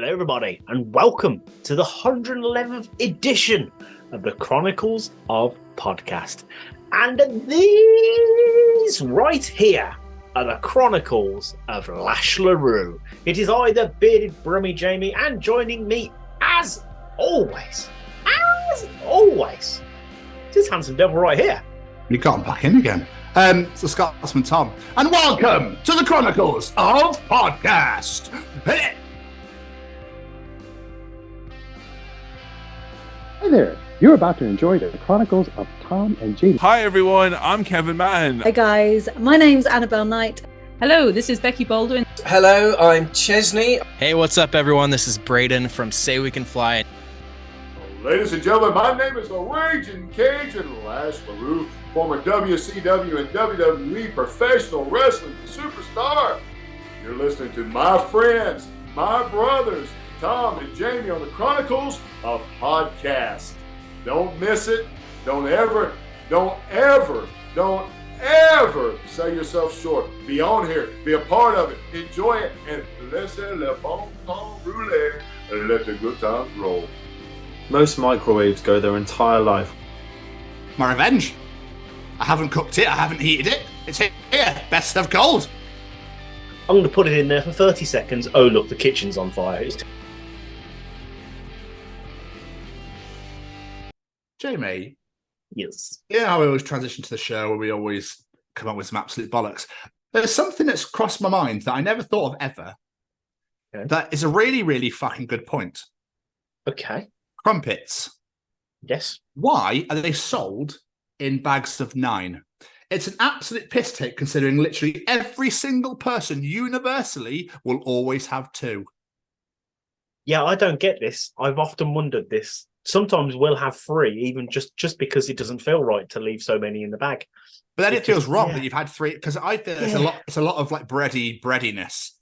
Hello, everybody, and welcome to the 111th edition of the Chronicles of Podcast. And these right here are the Chronicles of Lash LeRoux. It is I, the bearded Brummy Jamie, and joining me, as always, this handsome devil right here. You got him back in again. It's the Scotsman Tom, and welcome to the Chronicles of Podcast. Hi there, you're about to enjoy the Chronicles of Tom and Jamie. Hi everyone, I'm Kevin Mann. Hi guys, my name's Annabelle Knight. Hello, this is Becky Baldwin. Hello, I'm Chesney. Hey, what's up everyone? This is Braden from Say We Can Fly. Ladies and gentlemen, my name is the Raging Cajun Lash LeRoux, former WCW and WWE professional wrestling superstar. You're listening to my friends, my brothers, Tom and Jamie on the Chronicles of Podcast. Don't miss it. Don't ever sell yourself short. Be on here. Be a part of it. Enjoy it. And laissez le bon temps rouler. And let the good times roll. Most microwaves go their entire life. My revenge. I haven't cooked it. I haven't heated it. It's here. Best of cold. I'm going to put it in there for 30 seconds. Oh, look, the kitchen's on fire. Jamie. Yes. Yeah, how we always transition to the show where we always come up with some absolute bollocks. There's something that's crossed my mind that I never thought of ever. Okay. That is a really, really fucking good point. Okay. Crumpets. Yes. Why are they sold in bags of 9? It's an absolute piss take considering literally every single person universally will always have 2. Yeah, I don't get this. I've often wondered this. Sometimes we'll have 3, even just because it doesn't feel right to leave so many in the bag. But then it feels wrong that you've had 3, because I feel it's a lot of like breadiness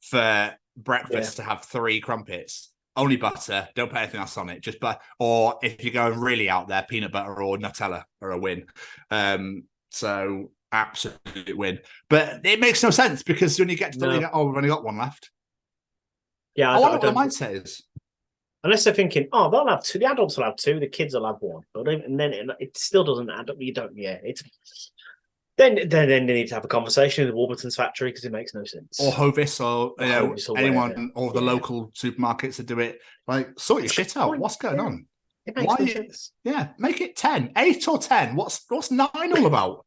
for breakfast to have 3 crumpets. Only butter, don't put anything else on it. Just or if you're going really out there, peanut butter or Nutella are a win. So absolute win. But it makes no sense because when you get to the we've only got 1 left. Yeah, I wonder what the mindset is. Unless they're thinking, they'll have 2. The adults will have 2. The kids will have 1. But and then it still doesn't add up. You don't. Yeah, it's then they need to have a conversation with Warburton's factory because it makes no sense. Or Hovis, or anyone, or the local supermarkets that do it. Like, sort your shit out. What's going on? It makes no sense. Yeah, make it 10, 8 or 10. What's 9 all about?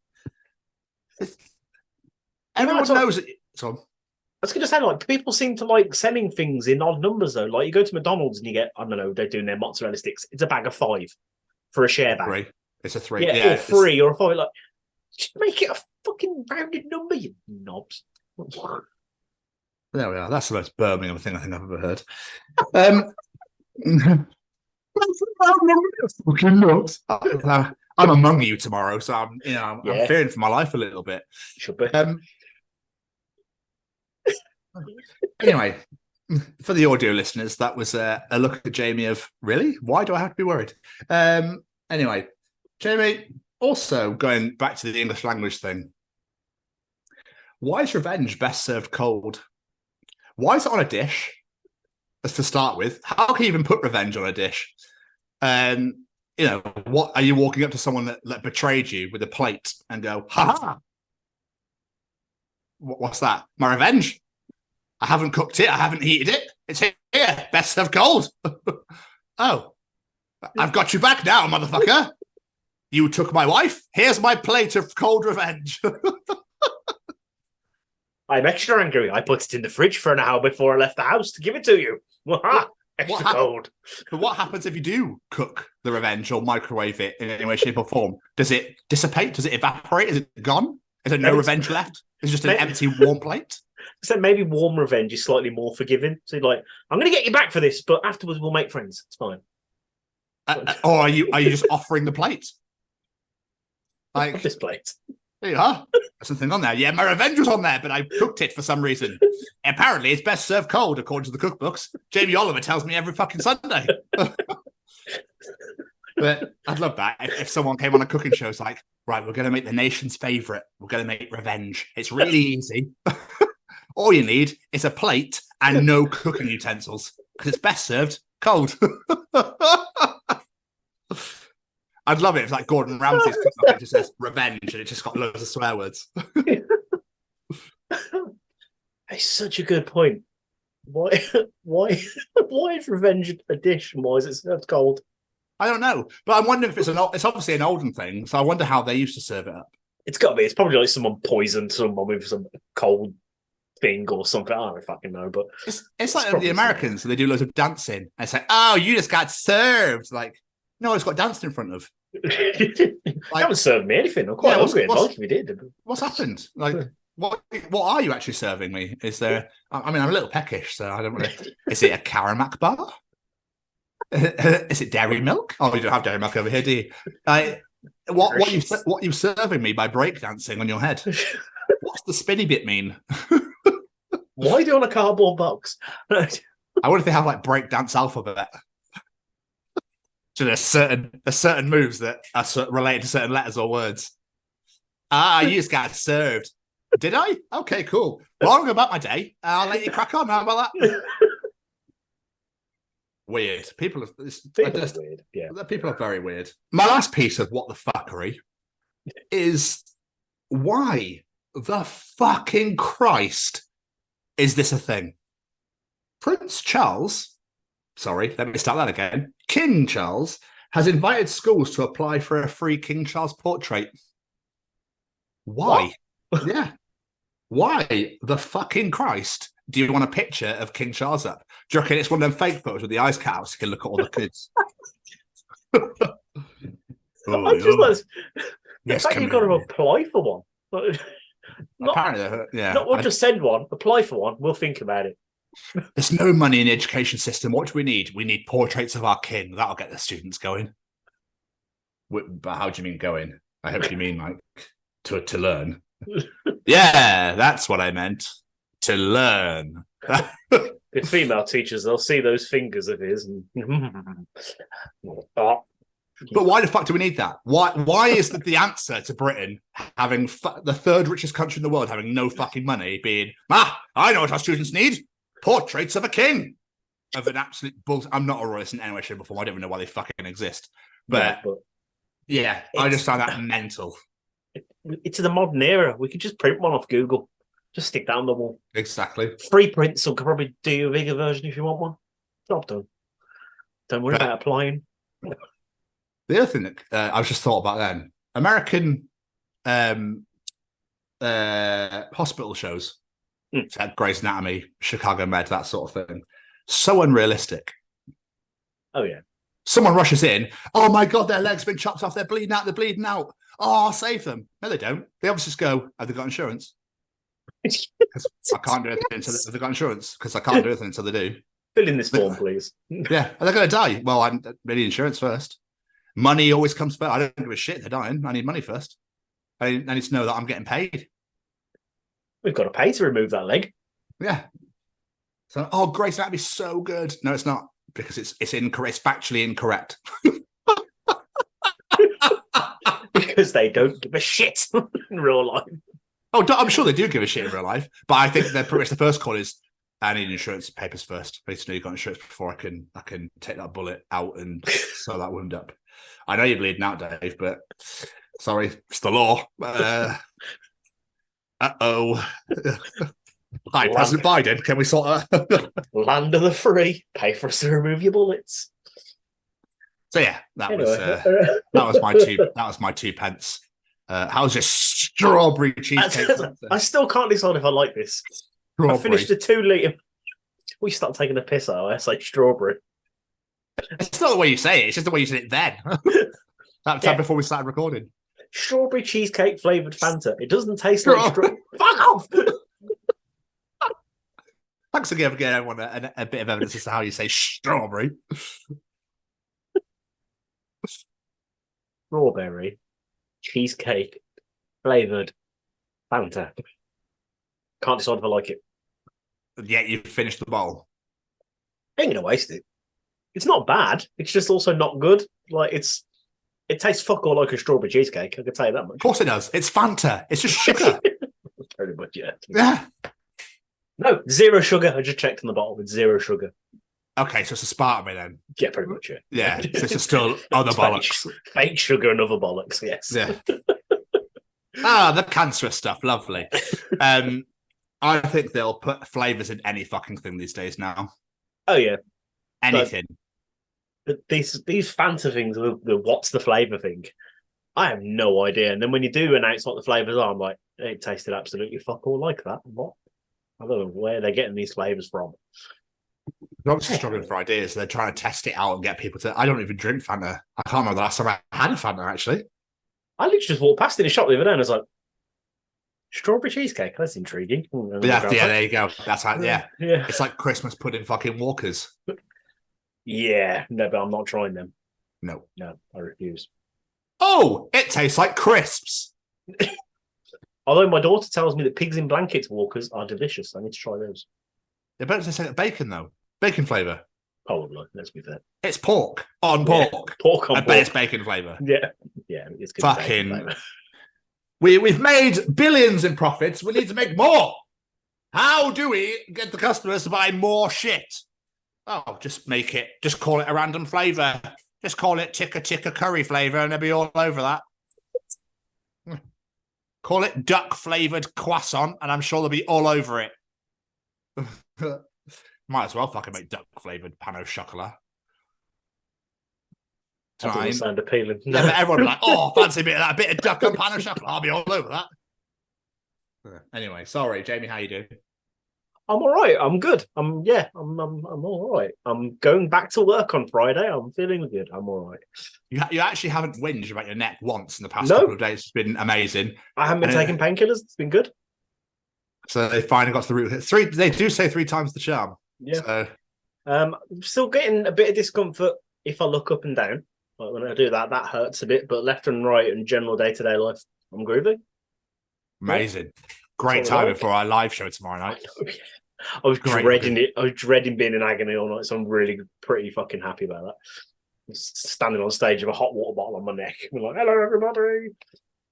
Everyone knows it. So. I was going to say, like, people seem to like selling things in odd numbers, though. Like, you go to McDonald's and you get, I don't know, they're doing their mozzarella sticks. It's a bag of 5 for a share bag. 3. It's a 3. Yeah, or 3 or a 5. Like, just make it a fucking rounded number, you knobs. There we are. That's the most Birmingham thing I think I've ever heard. Fucking nuts. I'm among you tomorrow, so I'm fearing for my life a little bit. Should be. Anyway, for the audio listeners, that was a look at Jamie of, really? Why do I have to be worried? Anyway, Jamie, also going back to the English language thing, why is revenge best served cold? Why is it on a dish? That's to start with. How can you even put revenge on a dish? What are you walking up to someone that betrayed you with a plate and go, ha? What's that? My revenge? I haven't cooked it. I haven't heated it. It's here. Best served cold. Oh, I've got you back now, motherfucker. You took my wife. Here's my plate of cold revenge. I'm extra angry. I put it in the fridge for an hour before I left the house to give it to you. Extra cold. But what happens if you do cook the revenge or microwave it in any way, shape, or form? Does it dissipate? Does it evaporate? Is it gone? Is there no revenge left? It's just an empty, warm plate? So maybe warm revenge is slightly more forgiving. So you're like, I'm going to get you back for this, but afterwards we'll make friends. It's fine. Or are you just offering the plate? Like this plate. There you are. There's something on there. Yeah, my revenge was on there, but I cooked it for some reason. Apparently, it's best served cold, according to the cookbooks. Jamie Oliver tells me every fucking Sunday. But I'd love that if someone came on a cooking show. It's like, right, we're going to make the nation's favourite. We're going to make revenge. It's really easy. All you need is a plate and no cooking utensils. because it's best served cold. I'd love it if like Gordon Ramsay's cookbook, it just says revenge and it just got loads of swear words. It's such a good point. Why is revenge a dish and why is it served cold? I don't know, but I'm wondering if it's obviously an olden thing, so I wonder how they used to serve it up. It's got to be. It's probably like someone poisoned someone with some cold thing or something. I don't fucking know, but it's like the Americans, so they do loads of dancing. And it's like, oh, you just got served. Like, no, it's got danced in front of. They haven't served me anything. I'm quite hungry. If we did. What's happened? Like, what are you actually serving me? Is there? I mean, I'm a little peckish, so I don't want to. Is it a Karamak bar? Is it dairy milk? Oh, you don't have dairy milk over here, do you? What you serving me by breakdancing on your head? What's the spinny bit mean? Why do you want a cardboard box? I wonder if they have like breakdance alphabet. So there's certain moves that are related to certain letters or words. You just got served. Did I? Okay, cool. Well, I'll go about my day. I'll let you crack on. How about that? Weird. People are weird. Yeah, people are very weird. My last piece of what the fuckery is why the fucking Christ is this a thing? Prince Charles, sorry, let me start that again. King Charles has invited schools to apply for a free King Charles portrait. Why? What? Yeah. Why the fucking Christ do you want a picture of King Charles up? Do you reckon it's one of them fake photos with the eyes cut out so you can look at all the kids? Yes, you've got to apply for one. Apparently, yeah. We'll just send one, apply for one, we'll think about it. There's no money in the education system. What do we need? We need portraits of our king. That'll get the students going. But how do you mean going? I hope you mean like to learn. Yeah, that's what I meant. To learn. The female teachers, they'll see those fingers of his and But why the fuck do we need that? Why is the answer to Britain having the third richest country in the world having no fucking money being, I know what our students need. Portraits of a king. Of an absolute bull. I'm not a royalist in any way, shape, or form. I don't even know why they fucking exist. But I just found that mental. It's the modern era. We could just print one off Google. Just stick that on the wall. Exactly. Free prints, so could probably do a bigger version if you want one. Job done. Don't worry about applying. The other thing that I was just thought about then, American hospital shows, Grey's Anatomy, Chicago Med, that sort of thing, so unrealistic. Oh, yeah. Someone rushes in, oh my God, their leg's been chopped off, they're bleeding out. Oh, I'll save them. No, they don't. They obviously just go, have they got insurance? I can't do anything until they've got insurance, because I can't do anything until they do. Fill in this form, please. Yeah, are they going to die? Well, I need insurance first. Money always comes first. I don't give a shit they're dying. I need money first. I need to know that I'm getting paid. We've got to pay to remove that leg. Yeah. So, Grace, that'd be so good. No, it's not, because it's incorrect. It's factually incorrect. Because they don't give a shit in real life. Oh, I'm sure they do give a shit in real life, but I think they're pretty much the first call is, I need insurance papers first. I need to know you've got insurance before I can take that bullet out and sew that wound up. I know you're bleeding out, Dave, but sorry, it's the law. Hi, President Biden. Can we sort that? Land of the free. Pay for us to remove your bullets. So yeah, that was my 2 pence. How's your strawberry cheesecake? I still can't decide if I like this. Strawberry. I finished a 2 litre. We start taking the piss out. I say strawberry. It's not the way you say it. It's just the way you said it then. That time before we started recording. Strawberry cheesecake flavoured Fanta. It doesn't taste like strawberry. Fuck off! Thanks for giving everyone a bit of evidence as to how you say strawberry. Strawberry cheesecake flavoured Fanta. Can't decide if I like it. Yet you've finished the bowl. I ain't gonna waste it. It's not bad. It's just also not good. Like it tastes fuck all like a strawberry cheesecake. I can tell you that much. Of course it does. It's Fanta. It's just sugar. Pretty much, yeah. Yeah. No, 0 sugar. I just checked on the bottle with 0 sugar. Okay, so it's a Spartan then. Yeah, pretty much. Yeah, so it's still other bollocks. Fake sugar and other bollocks. Yes. Yeah. The cancerous stuff. Lovely. I think they'll put flavors in any fucking thing these days now. Oh yeah, anything. But these Fanta things, the what's the flavor thing, I have no idea. And then when you do announce what the flavors are, I'm like, it tasted absolutely fuck all like that. What? I don't know where they're getting these flavors from. They're obviously struggling for ideas. They're trying to test it out and get people to. I don't even drink Fanta. I can't remember the last time I had a Fanta, actually. I literally just walked past in a shop the other day and I was like, strawberry cheesecake? That's intriguing. Yeah, there you go. That's how, yeah. Yeah. It's like Christmas pudding fucking Walkers. Yeah, no, but I'm not trying them. No, I refuse. Oh, it tastes like crisps. Although my daughter tells me that pigs in blankets Walkers are delicious. I need to try those. They're better to say bacon, though. Bacon flavour. Probably, let's be fair. It's pork on pork. Yeah, pork on I pork. bet it's bacon flavour. Yeah, it's good. Fucking. We've made billions in profits. We need to make more. How do we get the customers to buy more shit? Oh, just call it a random flavour. Just call it tikka curry flavour and they'll be all over that. Call it duck flavoured croissant and I'm sure they'll be all over it. Might as well fucking make duck flavoured pan au chocolat. That doesn't sound appealing. Yeah, but everyone will be like, oh, fancy a bit of that, a bit of duck and pan au chocolat. I'll be all over that. Anyway, sorry, Jamie, how you doing? I'm all right. I'm good. I'm all right. I'm going back to work on Friday. I'm feeling good. I'm all right. You actually haven't whinged about your neck once in the past couple of days. It's been amazing. I haven't been taking painkillers. It's been good. So they finally got to the root of it. They do say 3 times the charm. Yeah. So. I'm still getting a bit of discomfort if I look up and down. Like when I do that hurts a bit. But left and right and general day-to-day life, I'm groovy. Amazing. Yeah. Great timing for our live show tomorrow night. I was dreading it. I was dreading being in agony all night, so I'm really pretty fucking happy about that. I'm standing on stage with a hot water bottle on my neck. I'm like, hello, everybody.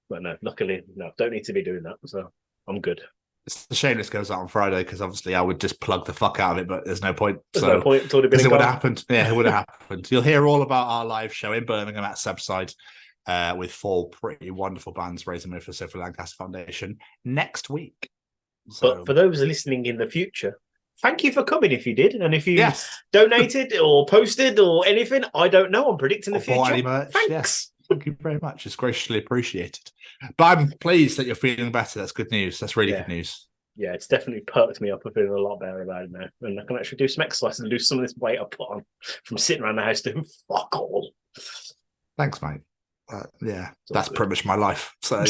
But no, luckily, don't need to be doing that. So I'm good. It's a shame this goes out on Friday because obviously I would just plug the fuck out of it, but there's no point. There's no point. It's already been it would have happened. Yeah, it would have happened. You'll hear all about our live show in Birmingham at Subside. With 4 pretty wonderful bands raising money for the Sophie Lancaster Foundation next week. So, but for those listening in the future, thank you for coming if you did. And if you donated or posted or anything, I don't know. I'm predicting the future. Any merch, Thanks. Yes. Thank you very much. It's graciously appreciated. But I'm pleased that you're feeling better. That's good news. That's really good news. Yeah, it's definitely perked me up. I'm feeling a lot better about it now. And I can actually do some exercise and lose some of this weight I put on from sitting around the house doing fuck all. Thanks, mate. That's pretty much my life. So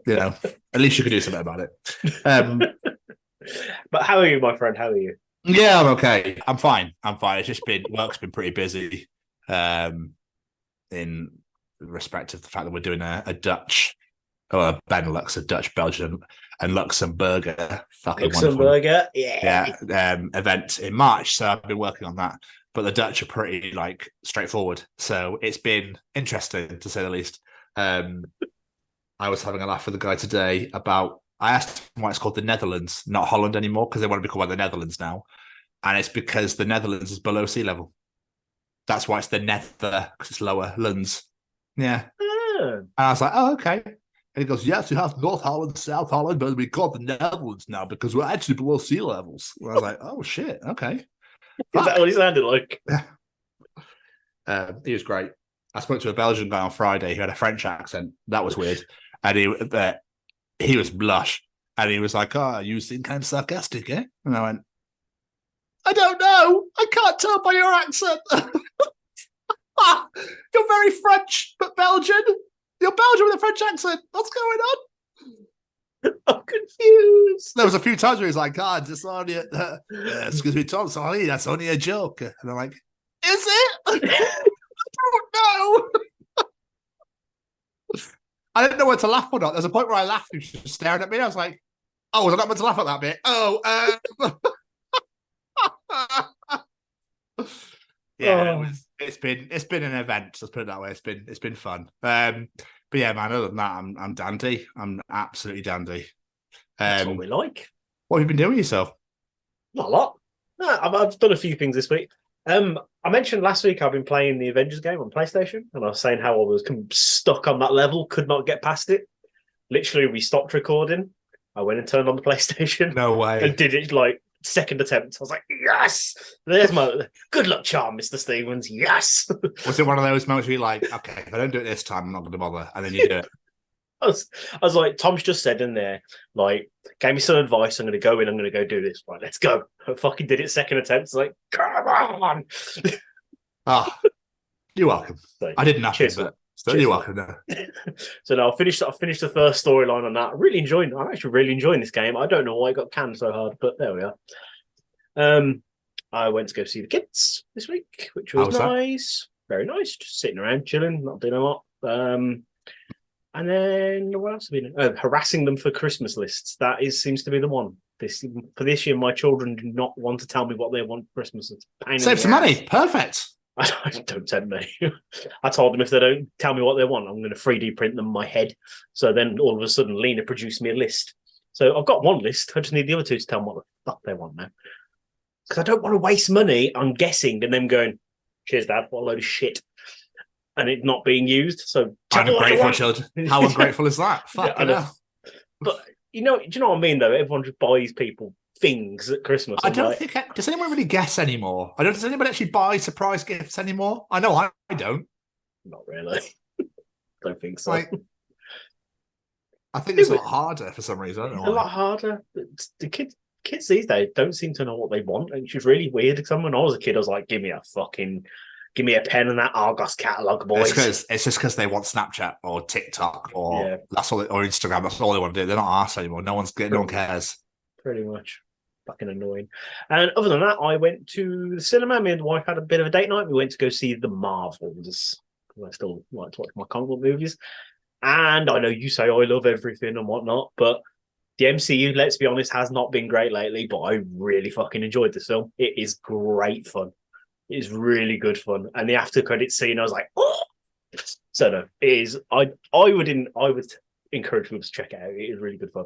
yeah, at least you can do something about it. But how are you, my friend? How are you? Yeah, I'm okay. I'm fine. It's just work's been pretty busy. In respect of the fact that we're doing a Dutch, or a Benelux, a Dutch, Belgian, and Luxembourger Luxembourger, event in March. So I've been working on that. But the Dutch are pretty straightforward. So it's been interesting to say the least. I was having a laugh with the guy today about, I asked him why it's called the Netherlands, not Holland anymore, because they want to be called the Netherlands now. And it's because the Netherlands is below sea level. That's why it's the Nether, because it's lower lands. Yeah. And I was like, oh, okay. And he goes, yes, you have North Holland, South Holland, but we call it the Netherlands now because we're actually below sea levels. And I was like, oh, shit, okay. Is that what he sounded like? Yeah. He was great. I spoke to a Belgian guy on Friday who had a French accent. That was weird. And he was blush. And he was like, oh, you seem kind of sarcastic, eh? And I went, I don't know. I can't tell by your accent. You're very French, but Belgian. You're Belgian with a French accent. What's going on? I'm confused. There was a few times where he's like, God, it's only excuse me, Tom, sorry, that's only a joke. And I'm like, is it? I don't know. I didn't know whether to laugh or not. There's a point where I laughed and she was just staring at me. I was like, oh, was I not meant to laugh at that bit? It's been an event. Let's put it that way. It's been fun. But yeah, man. Other than that, I'm dandy. I'm absolutely dandy. That's what we like. What have you been doing with yourself? Not a lot. No, I've done a few things this week. I mentioned last week I've been playing the Avengers game on PlayStation, and I was saying how I was stuck on that level, could not get past it. Literally, we stopped recording. I went and turned on the PlayStation. No way. And did it like second attempt. I was like, yes! There's my good luck charm, Mr. Stevens. Yes! Was it one of those moments where you're like, okay, if I don't do it this time, I'm not going to bother, and then you do it? I was like, Tom's just said in there, like, gave me some advice. I'm going to go in. I'm going to go do this. Right, let's go. I fucking did it second attempt. It's like, come on. You're welcome. So, I did nothing, cheers, but still, you're welcome. No. So now I finished the first storyline on that. I'm actually really enjoying this game. I don't know why it got canned so hard, but there we are. I went to go see the kids this week, which was nice. Very nice. Just sitting around, chilling, not doing a lot. And then what else have we been? Harassing them for Christmas lists. That seems to be the one. For this year, my children do not want to tell me what they want for Christmas. It's save some money. Perfect. Don't tempt me. I told them if they don't tell me what they want, I'm going to 3D print them in my head. So then all of a sudden, Lena produced me a list. So I've got one list. I just need the other two to tell me what the fuck they want now. Because I don't want to waste money on guessing and them going, cheers, Dad, what a load of shit. And it not being used. So ungrateful children. How ungrateful is that? Fuck, yeah, But do you know what I mean? Though everyone just buys people things at Christmas. I don't think. Does anyone really guess anymore? Does anybody actually buy surprise gifts anymore? I know I don't. Not really. Don't think so. I think it's a lot harder for some reason. I don't know. It's a lot harder. The kids these days don't seem to know what they want, and it's really weird. Because when I was a kid, I was like, give me a pen and that Argos catalogue, boys. It's just because they want Snapchat or TikTok or that's all, or Instagram. That's all they want to do. They're not arsed anymore. No one cares. Pretty much. Fucking annoying. And other than that, I went to the cinema. Me and the wife had a bit of a date night. We went to go see the Marvels. I still like to watch my comic book movies. And I know you say I love everything and whatnot, but the MCU, let's be honest, has not been great lately, but I really fucking enjoyed this film. It is great fun. It is really good fun. And the after credit scene, I was like, oh! So no, it is. I would encourage people to check it out. It is really good fun.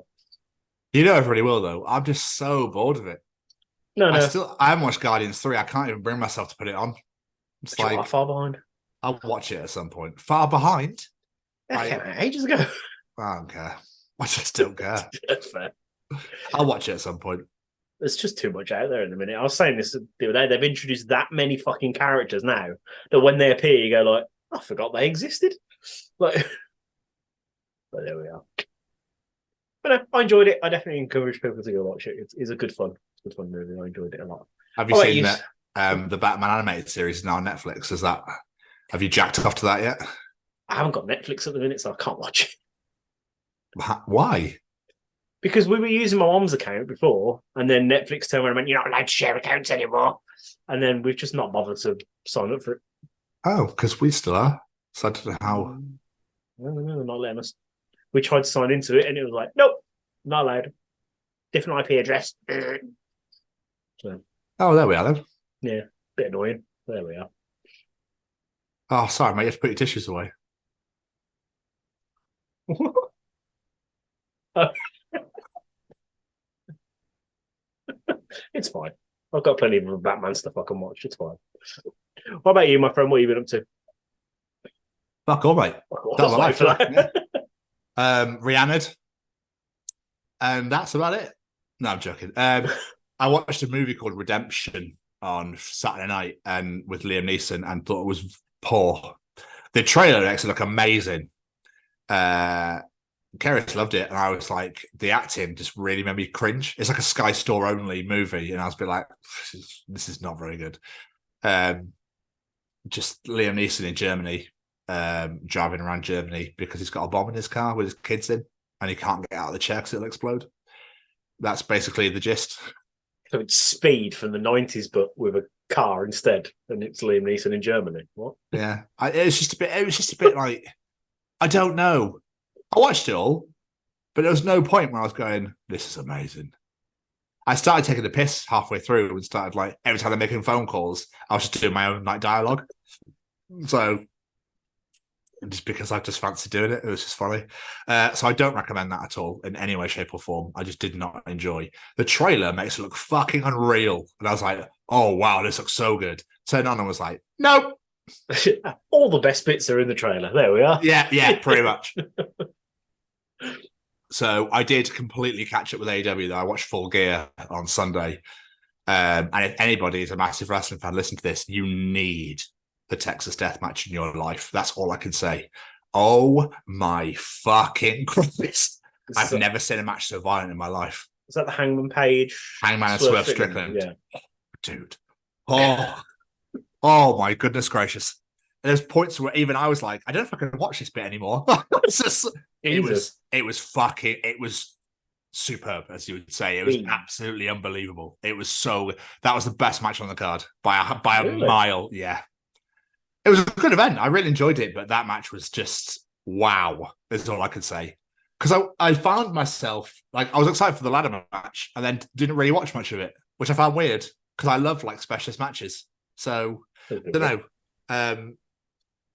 You know everybody will though. I'm just so bored of it. No. I haven't watched Guardians 3. I can't even bring myself to put it on. It's like far behind. I'll watch it at some point. Far behind? Ages ago. I don't care. I just don't care. That's fair. I'll watch it at some point. There's just too much out there in the minute. I was saying this the other day. They've introduced that many fucking characters now that when they appear, you go like, I forgot they existed. Like, but there we are. But no, I enjoyed it. I definitely encourage people to go watch it. It's a good fun movie. I enjoyed it a lot. Have you seen that the Batman animated series now on Netflix? Have you jacked off to that yet? I haven't got Netflix at the minute, so I can't watch it. Why? Because we were using my mom's account before, and then Netflix turned around and went, you're not allowed to share accounts anymore. And then we've just not bothered to sign up for it. Oh, because we still are. So I don't know how. No, they're not letting us. We tried to sign into it, and it was like, nope, not allowed. Different IP address. So, there we are then. Yeah, bit annoying. There we are. Oh, sorry, mate. You have to put your tissues away. It's fine. I've got plenty of Batman stuff I can watch. It's fine. What about you, my friend? What have you been up to? Fuck all, mate. That's life for that. Rihanna. And that's about it. No, I'm joking. I watched a movie called Redemption on Saturday night and with Liam Neeson and thought it was poor. The trailer actually looked amazing. Keris loved it, and I was like, the acting just really made me cringe. It's like a Sky Store only movie, and I was a bit like, this is not very good. Just Liam Neeson in Germany, driving around Germany because he's got a bomb in his car with his kids in, and he can't get out of the chair because it'll explode. That's basically the gist. So it's Speed from the 90s, but with a car instead, and it's Liam Neeson in Germany. What? Yeah, it was just a bit like, I don't know. I watched it all, but there was no point where I was going, this is amazing. I started taking the piss halfway through and started like, every time they're making phone calls, I was just doing my own like dialogue. So just because I just fancied doing it. It was just funny. So I don't recommend that at all in any way, shape, or form. I just did not enjoy. The trailer makes it look fucking unreal. And I was like, oh, wow, this looks so good. Turned on and was like, nope. All the best bits are in the trailer. There we are. Yeah, pretty much. So I did completely catch up with AEW, though. I watched Full Gear on Sunday. And if anybody is a massive wrestling fan, listen to this. You need the Texas Death Match in your life. That's all I can say. Oh my fucking Christ. I've never seen a match so violent in my life. Is that the Hangman Page? Hangman and Swerve Strickland. Yeah. Oh, dude. Oh my goodness gracious. And there's points where even I was like, I don't know if I can watch this bit anymore. It was superb, as you would say. It was absolutely unbelievable. It was that was the best match on the card by a mile. Yeah. It was a good event. I really enjoyed it, but that match was just wow, is all I could say. Because I found myself, like, I was excited for the ladder match and then didn't really watch much of it, which I found weird because I love, like, specialist matches. So, I don't know.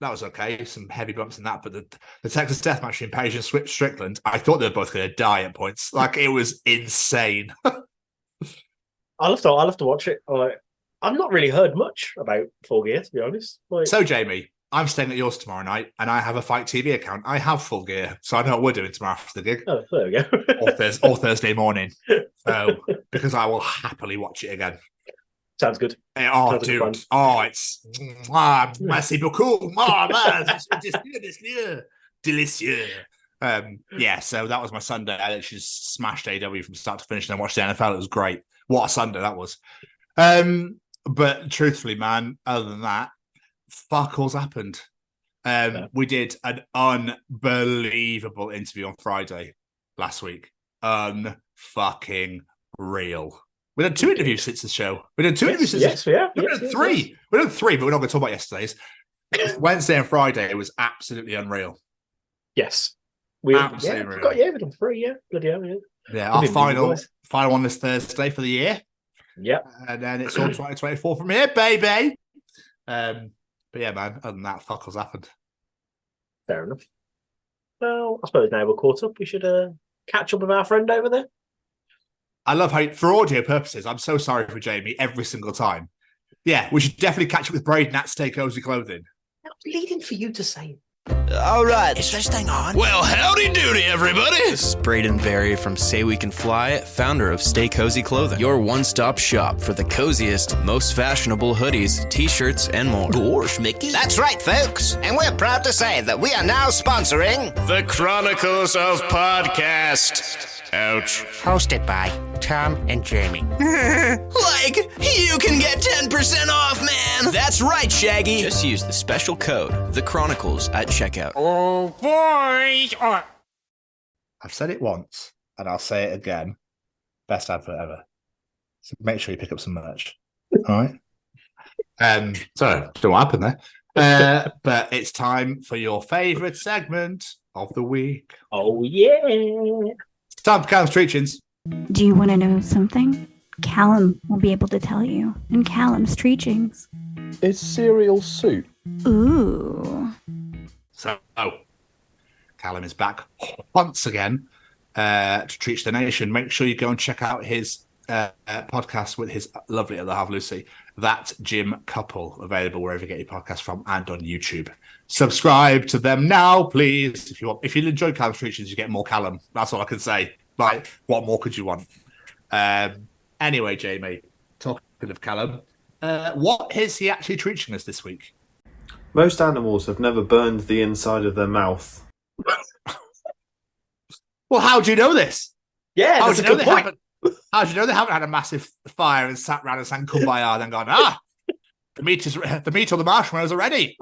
That was okay. Some heavy bumps in that, but the Texas Death Match in Page and Strickland, I thought they were both going to die at points. Like, it was insane. I'll have to watch it. I've not really heard much about Full Gear, to be honest. So, Jamie, I'm staying at yours tomorrow night, and I have a Fight TV account. I have Full Gear, so I know what we're doing tomorrow after the gig. Oh, there we go. or Thursday morning. So, because I will happily watch it again. Sounds good. Oh, dude. Oh, it's merci beaucoup. Oh, man. Delicious. Yeah, so that was my Sunday. I literally just smashed AW from start to finish and then watched the NFL. It was great. What a Sunday that was. But truthfully, man, other than that, fuck all's happened. We did an unbelievable interview on Friday last week. Unfucking real. We did 2 interviews since the show. We did 2 interviews since Yes, we have. We did 3. We did 3, but we're not going to talk about yesterday's. Wednesday and Friday, it was absolutely unreal. Yes. Absolutely unreal. We've done 3, yeah. Bloody hell, yeah. Yeah, our final one this Thursday for the year. Yep. And then it's all 2024 from here, baby. But yeah, man, other than that, fuck what's happened. Fair enough. Well, I suppose now we're caught up, we should catch up with our friend over there. I love how, for audio purposes, I'm so sorry for Jamie every single time. Yeah, we should definitely catch up with Braden at Stay Cozy Clothing. I was leading for you to say. All right. Is this thing on? Well, howdy doody, everybody. This is Braden Berry from Say We Can Fly, founder of Stay Cozy Clothing, your one-stop shop for the coziest, most fashionable hoodies, t-shirts, and more. Gosh, Mickey. That's right, folks. And we're proud to say that we are now sponsoring the Chronicles of Podcast. Ouch. Hosted by Tom and Jamie. Like, you can get 10% off, man! That's right, Shaggy! Just use the special code, The Chronicles, at checkout. Oh, boy! I've said it once, and I'll say it again. Best advert ever. So make sure you pick up some merch. All right? Sorry, don't know what happened there. But it's time for your favourite segment of the week. Oh, yeah! It's time for Callum's Treachings. Do you want to know something? Callum will be able to tell you in Callum's Treachings. Is cereal soup? Ooh. So, Callum is back once again to Treach the Nation. Make sure you go and check out his podcast with his lovely other half, Lucy. That Jim Couple, available wherever you get your podcast from and on YouTube. Subscribe to them now, please. If you want, if you enjoy Callum's Treachings, you get more Callum. That's all I can say. Like, what more could you want? Anyway, Jamie, talking of Callum, what is he actually treating us this week? Most animals have never burned the inside of their mouth. Well, how do you know this? Yeah, that's a good point. How do you know they haven't had a massive fire and sat around and sang Kumbaya and then gone, the meat or the marshmallows are ready.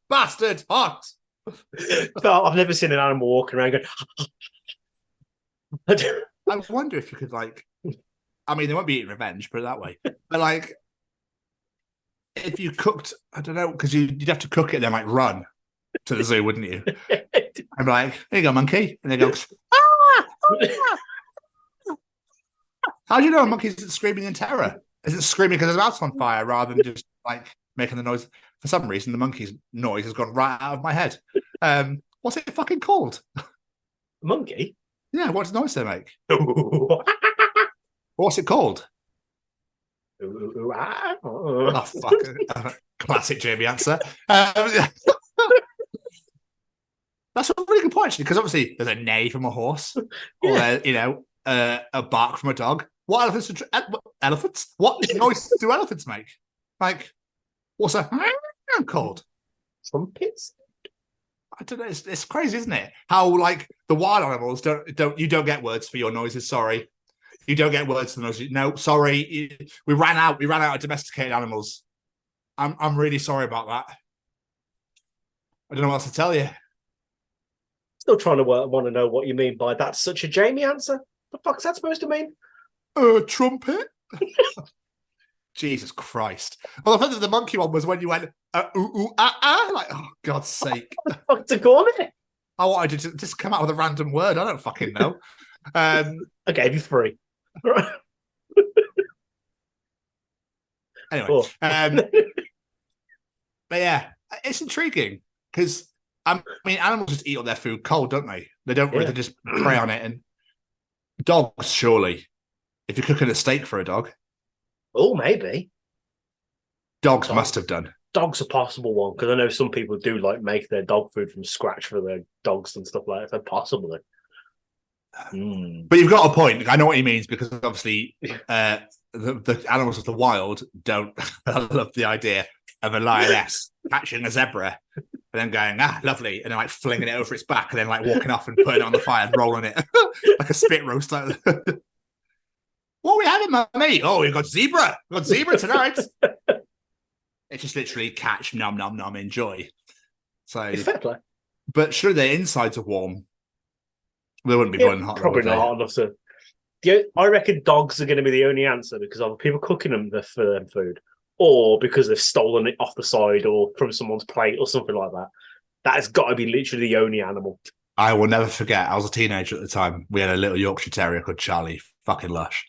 Bastard, hot. No, I've never seen an animal walking around going. I wonder if you could, like, I mean, they won't be eating revenge, put it that way. But, like, if you cooked, I don't know, because you'd have to cook it and then, like, run to the zoo, wouldn't you? I'm like, here you go, monkey. And they go, How do you know a monkey isn't screaming in terror? Is it screaming because his mouth's on fire rather than just, like, making the noise? For some reason, the monkey's noise has gone right out of my head. What's it fucking called? Monkey? Yeah, what does noise they make? What's it called? Oh, fuck. Classic Jamie answer. That's a really good point, actually, because obviously there's a neigh from a horse, or a bark from a dog. What elephants? What noise do elephants make? Like, what's a called? Trumpets? I don't know. It's crazy, isn't it? How like the wild animals don't get words for your noises. Sorry, you don't get words for the noises. No, sorry, we ran out of domesticated animals. I'm really sorry about that. I don't know what else to tell you. Still trying to want to know what you mean by that's such a Jamie answer. The fuck's that supposed to mean? Trumpet. Jesus Christ. Well, I thought that the monkey one was when you went, like, oh, God's sake. What the fuck to call it? I wanted to just come out with a random word. I don't fucking know. I gave you 3. Anyway. Oh. But yeah, it's intriguing because, I mean, animals just eat all their food cold, don't they? They don't really just prey on it. And dogs, surely, if you're cooking a steak for a dog. Oh, maybe. Dogs must have done. Dog's a possible one, because I know some people do like make their dog food from scratch for their dogs and stuff like that. So possibly. But you've got a point. I know what he means, because obviously the animals of the wild don't. I love the idea of a lioness catching a zebra and then going, lovely, and then like flinging it over its back and then like walking off and putting it on the fire and rolling it like a spit roast. Like, what are we having, mate? Oh, we've got zebra. We've got zebra tonight. It's just literally catch, nom, nom, nom, enjoy. So, it's fair play. But sure, their insides are warm. They wouldn't be boiling hot. Probably not hot enough to. I reckon dogs are going to be the only answer, because either people cooking them for their food, or because they've stolen it off the side or from someone's plate or something like that. That has got to be literally the only animal. I will never forget. I was a teenager at the time. We had a little Yorkshire Terrier called Charlie. Fucking lush.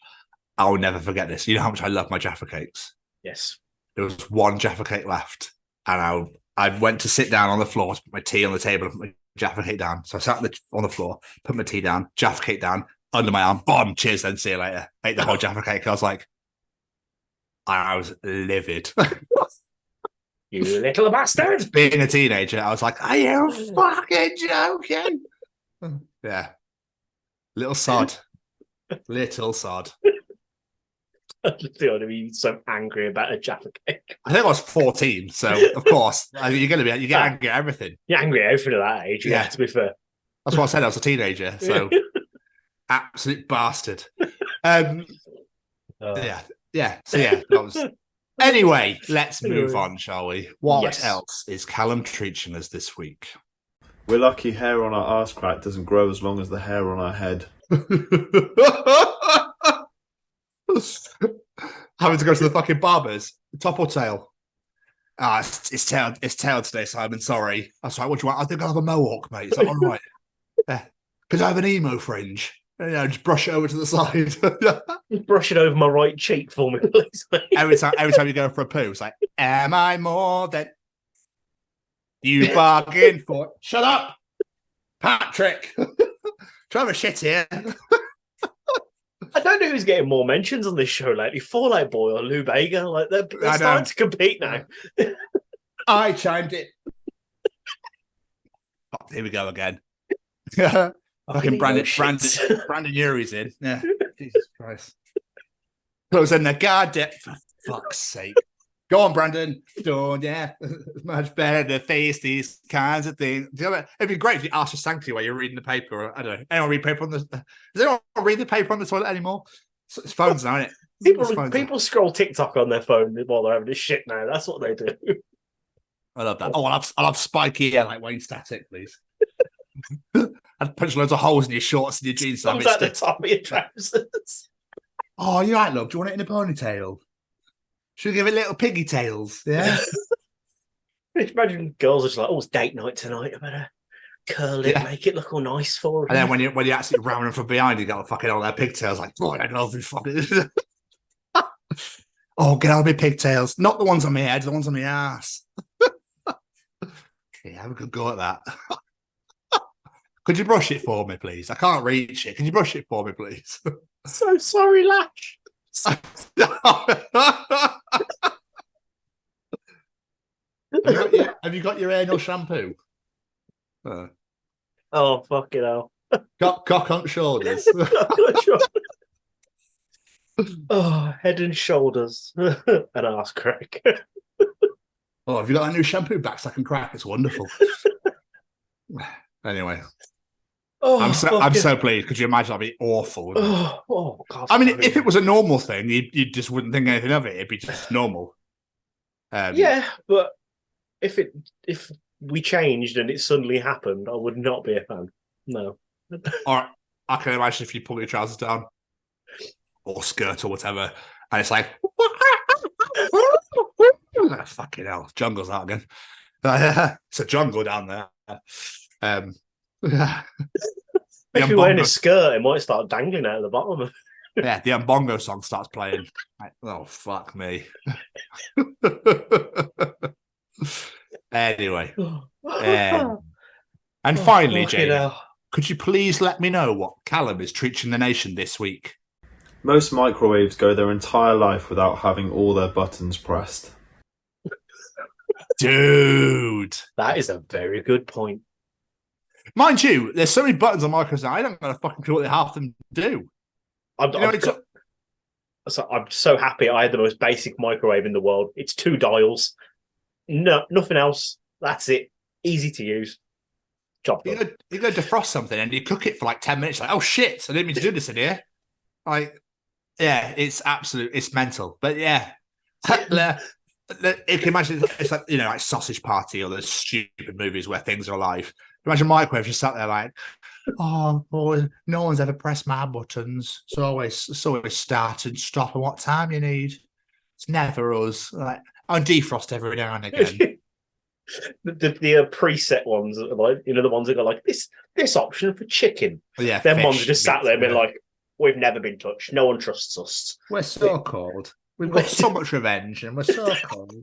I will never forget this. You know how much I love my Jaffa cakes? Yes. There was one Jaffa cake left, and I went to sit down on the floor to put my tea on the table and put my Jaffa cake down. So I sat on the floor, put my tea down, Jaffa cake down, under my arm, bomb, cheers, then see you later. Ate the whole Jaffa cake. I was like, I was livid. You little bastard. Being a teenager, I was like, are you fucking joking? Yeah. Little sod. Little sod. To be so angry about a Jaffa cake. I think I was 14, so of course you get angry at everything. You're angry at everything at that age. Yeah, to be fair. That's what I said. I was a teenager, so absolute bastard. Yeah. So yeah, that was. Anyway, let's move on, shall we? What else is Callum Treaching us this week? We're lucky hair on our arse crack doesn't grow as long as the hair on our head. Having to go to the fucking barbers. Top or tail? It's tail. It's tail today, Simon. Sorry. That's right. What do you want? I think I'll have a mohawk, mate. Is that all right? Could I have an emo fringe? Yeah, just brush it over to the side. Just brush it over my right cheek for me, please. every time you go for a poo, it's like, am I more than you bargained for? Shut up, Patrick. Try a shit here. I don't know who's getting more mentions on this show lately. Fall Out Boy or Lou Bega. Like they're starting to compete now. I chimed it. Oh, here we go again. Fucking Brandon Urie's in. Yeah. Jesus Christ. Close in the goddamn, for fuck's sake. Go on, Brandon. Yeah. It's much better to face these kinds of things. It'd be great if you asked for sanctity while you're reading the paper. Or, I don't know. Anyone read paper on the... Does anyone read the paper on the toilet anymore? It's phones now, isn't it? People scroll TikTok on their phone while they're having this shit now. That's what they do. I love that. Oh, I'll have spiky hair like Wayne Static, please. I'd punch loads of holes in your shorts and your jeans. Comes at the top of your trousers. Oh, you're right, love. Do you want it in a ponytail? Should we give it little piggy tails? Yeah. Imagine girls are just like, oh, it's date night tonight. I better curl it, make it look all nice for her. And then when you actually round them from behind, you got fucking all their pigtails. Like, oh, I love this fucking. Oh, get out of my pigtails. Not the ones on my head, the ones on my ass. have a good go at that. Could you brush it for me, please? I can't reach it. Can you brush it for me, please? So sorry, Lash. Have you got your anal shampoo? Oh, fucking hell. Cock on shoulders. Oh, head and shoulders. And ass crack. Oh, have you got that new shampoo back so I can crack? It's wonderful. Anyway. Oh, I'm so pleased. Could you imagine? That'd be awful. Oh, God. I mean, if it was a normal thing, you just wouldn't think anything of it. It'd be just normal. Yeah, but if we changed and it suddenly happened, I would not be a fan. No. Or I can imagine if you pull your trousers down or skirt or whatever, and it's like, fucking hell, jungle's out again. It's a jungle down there. If you're wearing a skirt, it might start dangling out of the bottom. Yeah, the Mbongo song starts playing. Like, oh, fuck me. Anyway. And finally, Jamie, could you please let me know what Callum is treating the nation this week? Most microwaves go their entire life without having all their buttons pressed. Dude. That is a very good point. Mind you, there's so many buttons on microwaves now, I don't know a fucking clue what half them do. I'm so happy I had the most basic microwave in the world. It's 2 dials. No, nothing else. That's it. Easy to use. Job done. You go defrost something and you cook it for like 10 minutes. Like, oh shit, I didn't mean to do this in here. Like, yeah, it's mental. But yeah, you can imagine it's like, like Sausage Party or those stupid movies where things are alive. Imagine microwave just sat there like, oh, no one's ever pressed my buttons. It's always start and stop and what time you need. It's never us. Like, I'll defrost every now and again. the preset ones, like the ones that got like this option for chicken. Yeah, them ones just sat there and been like, we've never been touched. No one trusts us. We're so cold. We've got so much revenge, and we're so cold.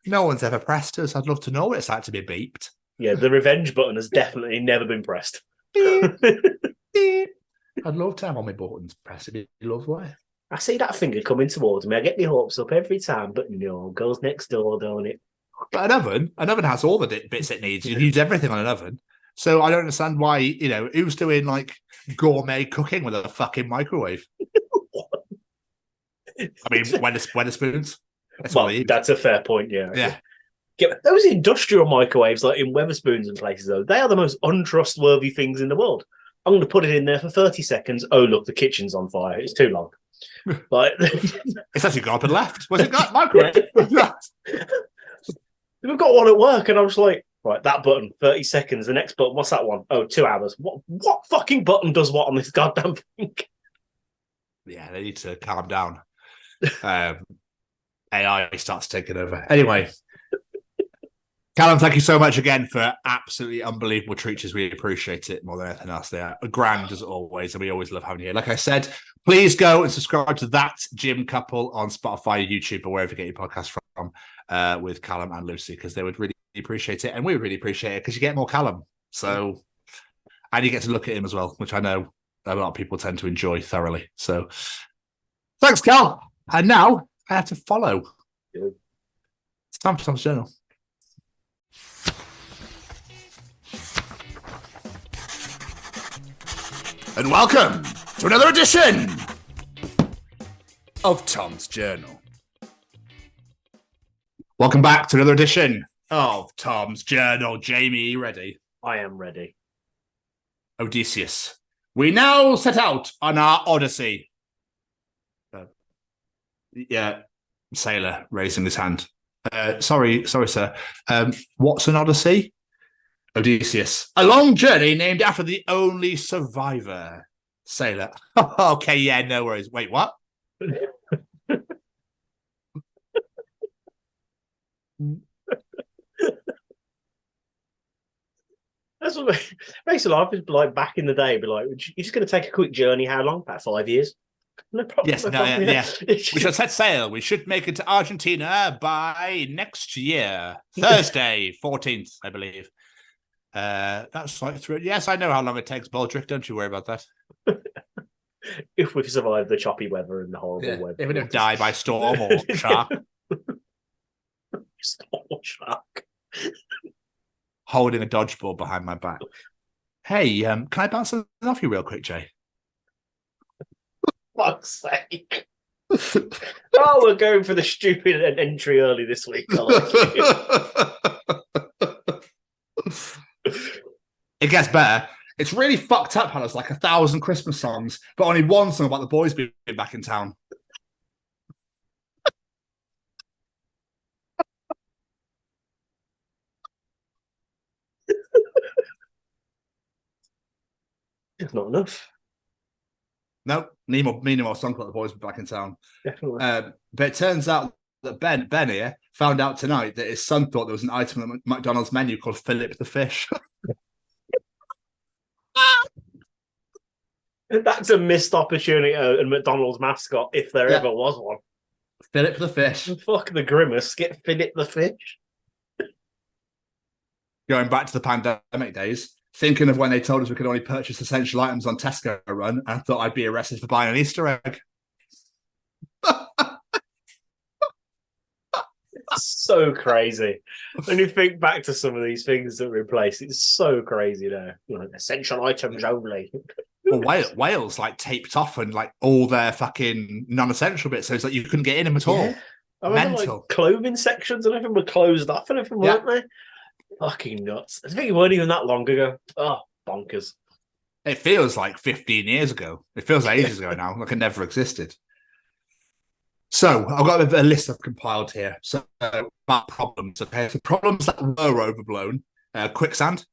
No one's ever pressed us. I'd love to know what it's like to be beeped. Yeah, the revenge button has definitely never been pressed. I'd love to have all my buttons pressed. It'd be lovely. I see that finger coming towards me. I get my hopes up every time, but no, goes next door, don't it? But an oven has all the bits it needs. You use everything on an oven. So I don't understand why, who's doing like gourmet cooking with a fucking microwave? I mean, Wetherspoons. That's a fair point, yeah. Those industrial microwaves, like in Wetherspoons and places, though, they are the most untrustworthy things in the world. I'm going to put it in there for 30 seconds. Oh, look, the kitchen's on fire. It's too long. Like, it's actually gone up and left. What's it got? Microwave. We've got one at work, and I'm just like, right, that button, 30 seconds. The next button, what's that one? Oh, 2 hours. What fucking button does what on this goddamn thing? Yeah, they need to calm down. AI starts taking over. Anyway, Callum, thank you so much again for absolutely unbelievable treats. We appreciate it more than anything else. They are grand as always, and we always love having you here. Like I said, please go and subscribe to That Gym Couple on Spotify, YouTube, or wherever you get your podcast from with Callum and Lucy, because they would really appreciate it, and we would really appreciate it because you get more Callum. So, and you get to look at him as well, which I know a lot of people tend to enjoy thoroughly. So, thanks, Cal. And now I have to follow. Good. It's time for Tom's Journal. And welcome to another edition of Tom's Journal. Welcome back to another edition of Tom's Journal. Jamie, are you ready? I am ready. Odysseus, we now set out on our odyssey. Sailor raising his hand. Sorry, sir. What's an odyssey? Odysseus, a long journey named after the only survivor. Sailor, okay, yeah, no worries. Wait, what? That's what makes a laugh. Is like back in the day, be like, you're just going to take a quick journey. How long? About 5 years. No problem. Yes, yeah. We should set sail. We should make it to Argentina by next year, Thursday, 14th, I believe. That's like 3. Yes, I know how long it takes, Baldrick. Don't you worry about that. If we survive the choppy weather and the horrible weather, even if die by storm or shark, storm or shark, holding a dodgeball behind my back. Hey, can I bounce something off you real quick, Jay? Fuck's sake. Oh, we're going for the stupid entry early this week. I like It gets better. It's really fucked up how there's like 1,000 Christmas songs, but only one song about the boys being back in town. It's not enough. No, need more songs about the boys being back in town. Definitely. But it turns out that Ben here found out tonight that his son thought there was an item on the McDonald's menu called Philip the Fish. That's a missed opportunity in McDonald's mascot, if there ever was one. Philip the Fish. Fuck the grimace. Get Philip the Fish. Going back to the pandemic days, thinking of when they told us we could only purchase essential items on Tesco Run, I thought I'd be arrested for buying an Easter egg. It's so crazy. When you think back to some of these things that were in place, it's so crazy now. Like, essential items only. Well, Wales like taped off and like all their fucking non-essential bits, so it's like you couldn't get in them at all. I remember, Mental. like, clothing sections and everything were closed off and everything, weren't they? Fucking nuts. I think it weren't even that long ago. Oh, bonkers. It feels like 15 years ago. It feels like ages ago now, like it never existed. So I've got a list I've compiled here. So about problems. Okay, so problems that were overblown: quicksand,